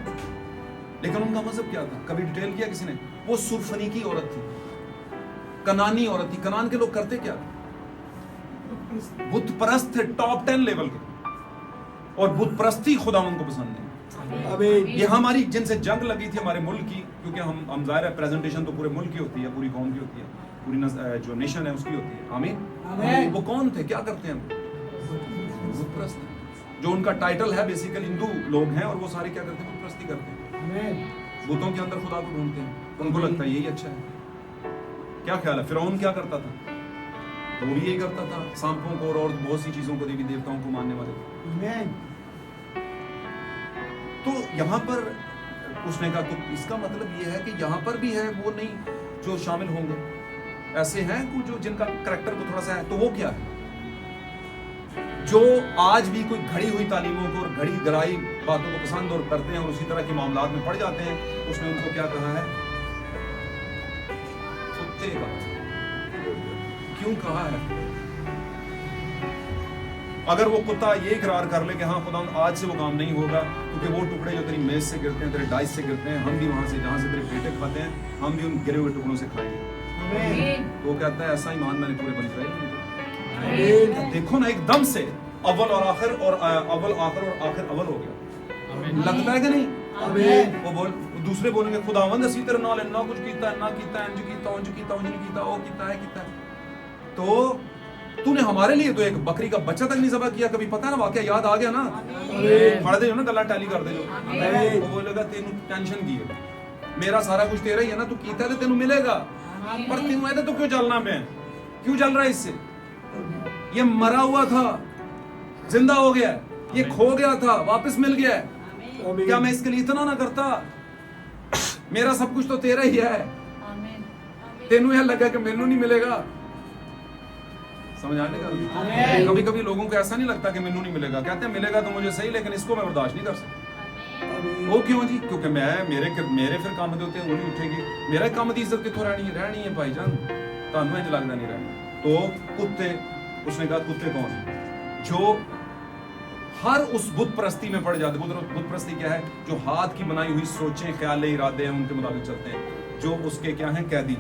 लेकिन उनका मजहब क्या था? कभी डिटेल किया किसी ने? वो सुरफनीकी औरत थी, कनानी औरत थी। कनान के लोग करते क्या? बुत परस्त थे, टॉप 10 लेवल के, और बुत परस्ती खुदा उनको पसंद नहीं।
आमीन।
ये हमारी जिनसे जंग लगी थी हमारे मुल्क की, क्योंकि हम जाहिर है प्रेजेंटेशन तो पूरे मुल्क की होती है, पूरी कौम की होती है, पूरी जो नेशन है उसकी होती है। आमीन। वो कौन थे, क्या करते हैं? बुत परस्त, जो उनका टाइटल है बेसिकली हिंदू लोग हैं, और वो सारे क्या करते हैं? बुत परस्ती करते हैं, बुतों के अंदर खुदा को ढूंढते हैं। उनको लगता है यही अच्छा है। क्या ख्याल है फिरौन क्या करता था? तो वो भी यही करता था, सांपों को और बहुत सी चीजों को, देवी देवताओं को मानने वाले। तो यहाँ पर उसने कहा तो इसका मतलब ये है कि यहाँ पर भी है वो नहीं जो शामिल होंगे, ऐसे हैं कुछ जो जिनका करैक्टर को थोड़ा सा है। तो वो क्या है? जो आज भी कोई घड़ी हुई तालीमों को और घड़ी गराई बातों को पसंद और करते हैं और उसी तरह के मामलात में पड़ जाते हैं। उसने उनको क्या कहा है? कुत्ते कहा। क्यों कहा है? अगर वो कुत्ता ये इकरार कर ले कि हाँ खुदा आज से वो काम नहीं होगा, क्योंकि वो टुकड़े जो तेरी मेज से गिरते हैं, तेरे डाइस से गिरते हैं, हम भी वहां से जहां से तेरे बेटे खाते हैं, हम भी उन गिरे हुए टुकड़ों से खाएंगे। तो वो कहता है ऐसा ईमान मैंने पूरे बन कराई। देखो ना, एकदम से अव्वल और आखिर और अव्वल आखिर और आखिर अव्वल हो गया। लगता है कि नहीं? वो बोल दूसरे बोलेंगे खुदावंद असी तेरे नाल इन्ना कुछ कीता है, ना कीता है, इंज कीता, उंज कीता, उंज नहीं कीता, वो कीता है। तो तूने हमारे लिए तो एक बकरी का बच्चा तक नहीं ज़बह किया। कभी पता है ना, वाकया याद आ गया ना, पढ़ दे जो ना, गला टैली कर दे जो। वो बोलेगा तेनू टेंशन की है, मेरा सारा कुछ तेरा ही है ना, तू कीता है तो तेनू मिलेगा। पर तेनू ऐसे तो क्यों चलना पे? क्यों चल रहा है इससे? ये मरा हुआ था, जिंदा हो गया, ये खो गया था, वापस मिल गया है। क्या मैं इसके लिए इतना ना करता? मेरा सब कुछ तो तेरा ही है, तेनू यह लगा कि मैनू नहीं मिलेगा। समझ आने का? कभी कभी लोगों को ऐसा नहीं लगता कि मैनू नहीं मिलेगा, कहते हैं मिलेगा तो मुझे सही, लेकिन इसको मैं बर्दाश्त नहीं कर सकता। वो क्यों जी? क्योंकि मेरे फिर काम होते हैं, वो नहीं उठेगी। मेरा काम की इज्जत कितों रहनी है भाईजान? तानू इंज लगता नहीं रहनी। तो कुत्ते, उसने कहा कुत्ते कौन है? जो हर उस बुत परस्ती में पड़ जाते। बुत परस्ती क्या है? जो हाथ की बनाई हुई सोचें, ख्याल, इरादे हैं, उनके मुताबिक चलते हैं, जो उसके क्या हैं? कैदी,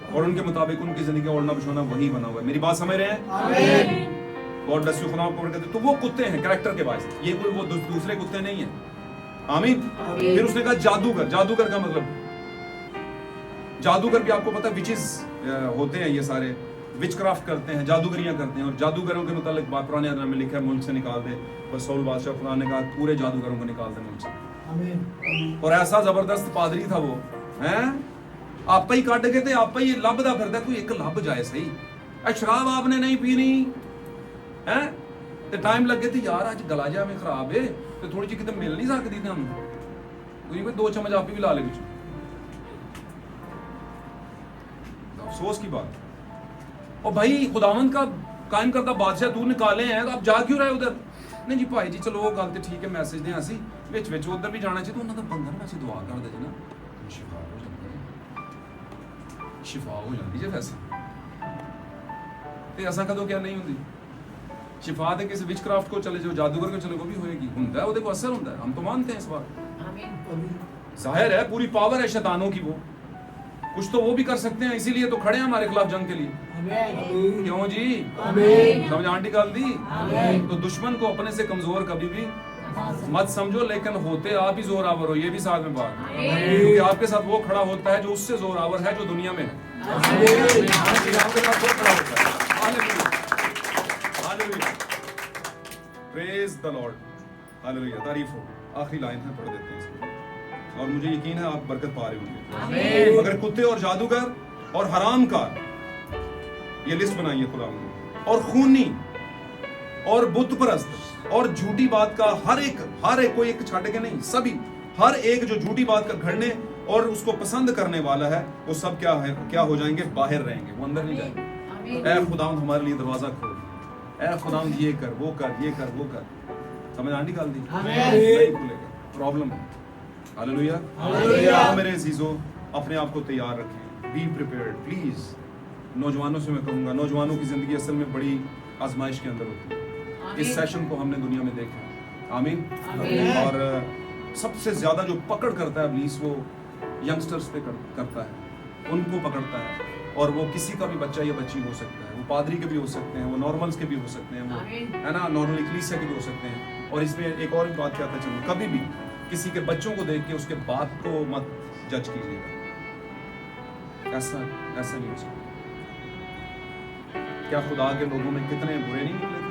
और उनके मुताबिक उनकी जिंदगी ओढ़ना बिछोना वही बना हुआ है। मेरी बात समझ रहे हैं? आमीन। गॉड ब्लेस यू, खुदा आपको बरकत दे। तो वो कुत्ते हैं कैरेक्टर के बायस, ये कोई वो दूसरे कुत्ते नहीं है। आमीन। फिर उसने कहा जादूगर। जादूगर का मतलब, जादूगर भी आपको पता है विचेस होते हैं, ये सारे विच क्राफ्ट करते हैं, जादूगरियां करते हैं। और जादूगरों के मुताबिक पुराने अदब में लिखा है मुल्क से निकाल दे। पर सौल बादशाह खुदा ने कहा पूरे जादूगरों को निकाल दे मुल्क से।
आमीन।
और ऐसा जबरदस्त पादरी था वो, हैं आप ही काट के थे, आप ही लभदा फिरदा, कोई एक लभ जाए सही। शराब आपने नहीं पीनी है ते टाइम लगे थे यार, अज गला जा में खराब है तो थोड़ी जी कितने मिल नहीं सकती थी हम, कोई 2 चम्मच आप भी ला ले। अफसोस की बात। और भाई खुदावंद का कायम करता बादशाह तू निकाले हैं तो आप जा क्यों रहे उधर? नहीं जी भाई जी चलो वो गल तो ठीक है, मैसेज दें असी विच विच उधर भी जाना चाहिए तो उन्होंने बंदा ना असी दुआ कर दे जी ना शिफा हो जाती है, शिफा हो जाती है वैसे ते असा कदों क्या नहीं होंदी शिफा ते किसी विचक्राफ्ट को चले जाओ, जादूगर को चले, वो भी होएगी, हुंदा है, वो असर होता है, हम तो मानते हैं इस बात। जाहिर है पूरी पावर है शैतानों की, वो कुछ तो वो भी कर सकते हैं, इसीलिए तो खड़े हैं हमारे खिलाफ जंग के लिए। क्यों जी? समझ आंटी गाल दी? तो दुश्मन को अपने से कमजोर कभी भी मत समझो, लेकिन होते आप ही जोरावर हो, ये भी साथ में बात, क्योंकि आपके साथ वो खड़ा होता है जो उससे जोरावर है जो दुनिया में है। आपके साथ वो खड़ा होता है। Hallelujah, praise the Lord, hallelujah, तारीफ हो। आखिरी लाइन है, पढ़ देते हैं इसको, और मुझे यकीन है आप बरकत पा रहे होंगे। मगर कुत्ते और जादूगर और हरामकार, ये लिस्ट बनाई है खुदा ने, और खूनी और बुत परस्त और झूठी बात का हर एक कोई एक छाटे के नहीं, सभी हर एक जो झूठी बात का घड़ने और उसको पसंद करने वाला है, वो सब क्या हो जाएंगे? बाहर रहेंगे, वो अंदर नहीं जाएंगे। ऐ खुदावंद हमारे लिए दरवाजा खोल, ऐ खुदावंद ये कर वो कर, ये कर वो कर। समझ आंटी गाल दी? नहीं खुलेगा, प्रॉब्लम है। Hallelujah, hallelujah. मेरे अजीजों, अपने आप को तैयार रखें, बी प्रिपेयर्ड प्लीज। नौजवानों से मैं कहूंगा, नौजवानों की जिंदगी असल में बड़ी आजमाइश के अंदर होती है। इस सेशन को हमने दुनिया में देखा, आमीन। और सबसे ज्यादा जो पकड़ करता है इब्लीस, वो यंगस्टर्स पे करता है, उनको पकड़ता है। और वो किसी का भी बच्चा या बच्ची हो सकता है, वो पादरी के भी हो सकते हैं, वो नॉर्मल्स के भी हो सकते हैं, वो है ना नॉर्मल इक्लीसिया के भी हो सकते हैं। और इसमें एक और बात क्या था, चलो कभी भी किसी के बच्चों को देख के उसके बाप को मत जज कीजिएगा, ऐसा नहीं हो सकता। क्या खुदा के लोगों में कितने बुरे नहीं निकले थे?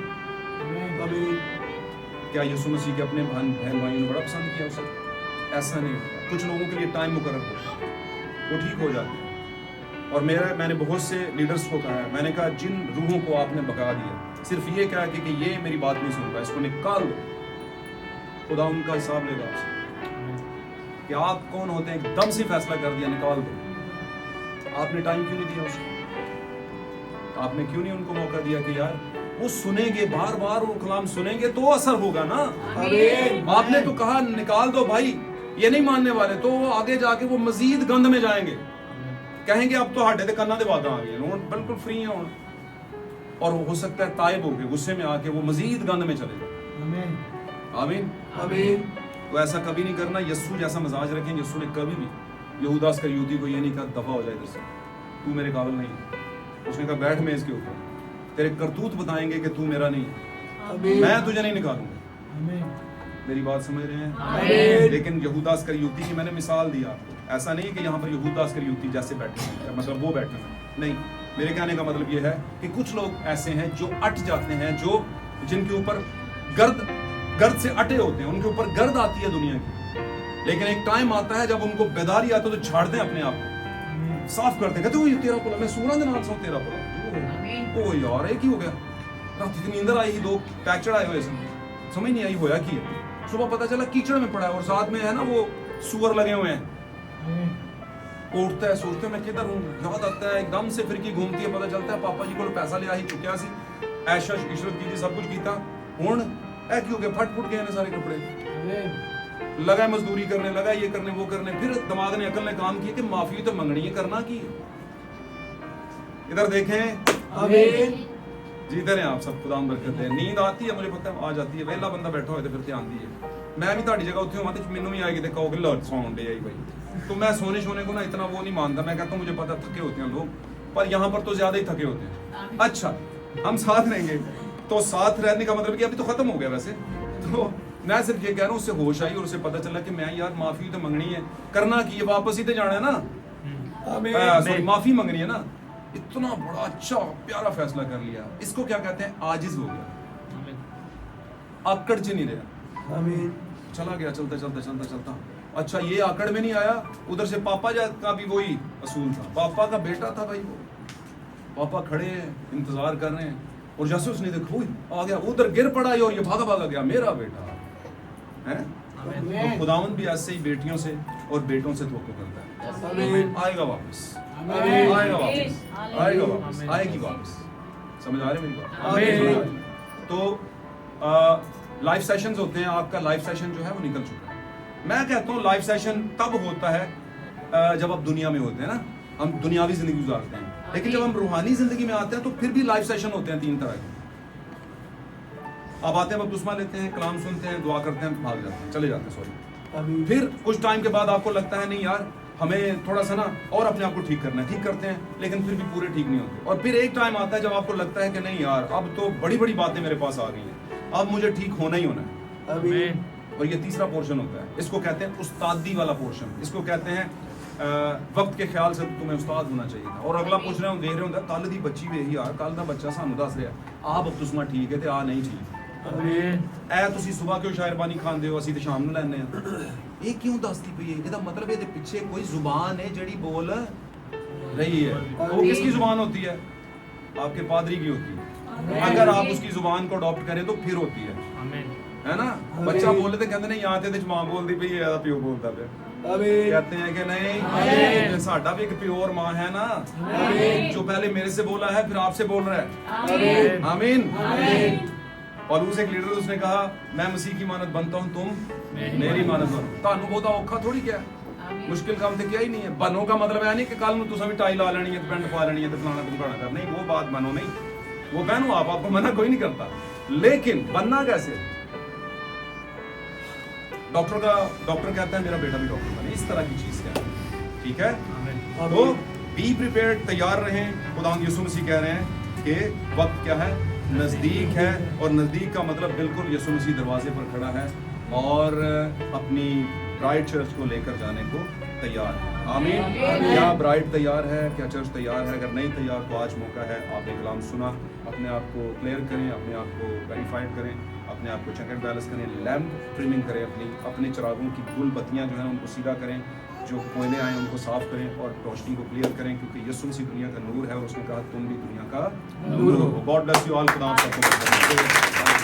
क्या यीशु मसीह के अपने बहन भाइयों ने बड़ा पसंद किया उसे? ऐसा नहीं होता। कुछ लोगों के लिए टाइम मुकर्रर होता है, वो ठीक हो जाते हैं। और मैंने बहुत से लीडर्स को कहा है, मैंने कहा जिन रूहों को आपने भगा दिया, सिर्फ ये कहा कि ये मेरी बात नहीं सुन रहा, इसको निकाल दो, खुदा उनका हिसाब लेगा आपसे कि आप कौन होते हैं। एकदम से फैसला कर दिया, निकाल दो। आपने टाइम क्यों नहीं दिया उसको? आपने क्यों नहीं उनको मौका दिया कि यार वो सुनेंगे, बार बार वो कलाम सुनेंगे तो असर होगा ना। आपने तो कहा निकाल दो भाई, ये नहीं मानने वाले, तो वो आगे जाके वो मजीद गंद में जाएंगे, कहेंगे अब तो हाडे दे कन्ना दे वादा आ गए, बिल्कुल फ्री हैं। और हो सकता है ताइब हो गए, गुस्से में आके वो मजीद गंद में चले जाए। आमीन, आमीन। तो ऐसा कभी नहीं करना। यस्सु जैसा मजाज रखें। यस्सु ने कभी भी यहूदा इस्करियोती को ये नहीं कहा दफा हो जाए इधर से, तू मेरे काबिल नहीं है। उसने कहा बैठ मेज के ऊपर, तेरे करतूत बताएंगे कि तू मेरा नहीं है, मैं तुझे नहीं निकालूंगा। मेरी बात समझ रहे हैं? लेकिन यहूदा इस्करियोती की मैंने मिसाल दी आपको, ऐसा नहीं कि यहाँ पर यहूदा इस्करियोती जैसे बैठे हैं, मतलब वो बैठे हैं, नहीं। मेरे कहने का मतलब ये है कि कुछ लोग ऐसे हैं जो अट जाते हैं, जो जिनके ऊपर गर्द से अटे होते हैं, उनके ऊपर गर्द आती है दुनिया की, लेकिन एक टाइम आता है जब उनको बेदारी आती है तो छाड़ दें अपने आप को, साफ करते, कहते वो तेरा पुला, मैं सूरज नाल सो तेरा पुला, ओ यार ये की हो गया, रात की नींदर आई, दो पैक चढ़ाए हुए, समझ नहीं आई होया की है। सुबह पता चला कीचड़ में पड़ा है और साथ में है ना वो सुअर लगे हुए हैं। उठता है, सोचते मैं किधर हूँ, याद आता है, एकदम से फिर की घूमती है, पता चलता है पापा जी को पैसा लिया ही चुकिया सी, ऐशा इशरत की थी, सब कुछ कीता, हुण ऐ की हो गया, फट फुट गए ने सारे कपड़े, लगा मजदूरी करने, लगा ये करने वो करने। फिर दिमाग ने अकल ने काम किया कि माफी तो मंगनी है, करना की है। इधर देखें, आमीन। जीते रहे आप सब, खुदा बरकत दे। नींद आती है, मुझे पता है आ जाती है, वेला बंदा बैठा हो तो फिर ध्यान दिए। मैं भी ताड़ी जगह उत्थे होवां ते मैनू भी आएगी, कहोगे लो सौन डे आई भाई, तो मैं सोने को ना इतना वो नहीं मानता। मैं कहता हूँ मुझे पता थके होते हैं लोग, पर यहाँ पर तो ज्यादा ही थके होते हैं। अच्छा, हम साथ रहेंगे, तो साथ रहने का मतलब कि अभी तो खत्म हो गया वैसे, तो मैं सिर्फ ये कह रहा हूँ, उससे होश आई और उसे पता चला कि मैं यार माफी तो मंगनी है, करना की है, वापस ही तो जाना है ना, माफी मंगनी है ना। इतना बड़ा अच्छा प्यारा फैसला कर लिया, इसको क्या कहते हैं? आजिज हो गया, आकड़ च नहीं रहा, चला गया चलता चलता चलता चलता। अच्छा, ये आकड़ में नहीं आया, उधर से पापा का भी वही असूल था, पापा का बेटा था भाई वो, पापा खड़े हैं इंतजार कर रहे हैं, और जैसे उसने देखो आ गया, उधर गिर पड़ा और ये भागा भागा गया, मेरा बेटा है
तो खुदावंद भी ऐसे ही बेटियों से और बेटों से तवक्को करता है। आएगा वापस, आएगा वापस, आएगा वापस, आएगी वापस। समझ आ रही है मेरी बात? तो लाइव सेशंस होते हैं, आपका लाइव सेशन जो है वो निकल चुका है। मैं कहता हूँ लाइव सेशन तब होता है जब आप दुनिया में होते हैं ना, हम दुनियावी जिंदगी गुजारते हैं, लेकिन जब हम रूहानी जिंदगी में आते हैं तो फिर भी लाइव सेशन होते हैं 3 तरह के। आप आते हैं, बपतिस्मा लेते हैं, कलाम सुनते हैं, दुआ करते हैं, भाग जाते हैं, चले जाते हैं, सॉरी। फिर कुछ टाइम के बाद आपको लगता है नहीं यार हमें थोड़ा सा ना और अपने आप को ठीक करना है, ठीक करते हैं, लेकिन फिर भी पूरे ठीक नहीं होते। और फिर एक टाइम आता है जब आपको लगता है कि नहीं यार अब तो बड़ी बड़ी बातें मेरे पास आ गई हैं, अब मुझे ठीक होना ही होना है। और ये तीसरा पोर्शन होता है, इसको कहते हैं उस्तादी वाला पोर्शन। इसको कहते हैं वक्त के ख्याल से तुम्हें उस्ताद होना चाहिए था। और अगला पूछ रहे हो, देख रहे होंगे कल दी बच्ची वे यार, कल दा बच्चा सानू दस रहा आ बपतिस्मा ठीक है ते आ नहीं ठीक। ऐ तुसी सुबह क्यों शायरबानी खांदे हो, असी ते शाम नूं लैंदे आ। ये क्यों दसदी पई है? ਇਹਦਾ मतलब ਇਹਦੇ ਪਿੱਛੇ कोई जुबान है ਜਿਹੜੀ बोल रही है। वो किसकी जुबान होती है? आपके पादरी की होती है। अगर आप उसकी जुबान को अडॉप्ट करें तो फिर होती है, है ना? बच्चा बोले तो कहते नहीं यहाँ ते मां बोलदी पई है, प्यो बोलता पिया। कहते हैं कि नहीं साडा भी एक प्योर मां है ना, जो पहले मेरे से बोला है फिर आपसे बोल रहा है। आमीन। पौलुस एक लीडर, उसने कहा मैं मसीह की मानत बनता हूं, तुम मेरी मानत बनो। तानू बहुता औखा थोड़ी क्या, मुश्किल काम तो क्या ही नहीं है। बनो का मतलब है नहीं कि कल नूं तुसां भी टाई ला लेनी है, पेंट पा लेनी है, तो फलाना ढिमकाना कर, नहीं वो बात बनो नहीं, वो बहनो आप, आपको मना कोई नहीं करता, लेकिन बनना कैसे? डॉक्टर कहता है मेरा बेटा भी डॉक्टर बने, इस तरह की चीज क्या है, ठीक है? तो बी प्रिपेयर्ड, तैयार रहें। खुदा यीशु मसीह कह रहे हैं कि वक्त क्या है, नजदीक है। और नजदीक का मतलब बिल्कुल यीशु मसीह दरवाजे पर खड़ा है और अपनी ब्राइड चर्च को लेकर जाने को तैयार है। आमीन। क्या ब्राइड तैयार है? क्या चर्च तैयार है? अगर नहीं तैयार तो आज मौका है, आपने कलाम सुना, अपने आप को क्लियर करें, अपने आप को वेरीफाइड करें, अपने आप को चेक एंड बैलेंस करें, लैम्प ट्रिमिंग करें, अपने चिरागों की गुल बत्तियां जो हैं उनको सीधा करें, जो कोयले आए उनको साफ करें और रोशनी को क्लियर करें, क्योंकि यीशु मसीह दुनिया का नूर है और उसने कहा तुम भी दुनिया का नूर हो। God bless you all. खुदा आप सबको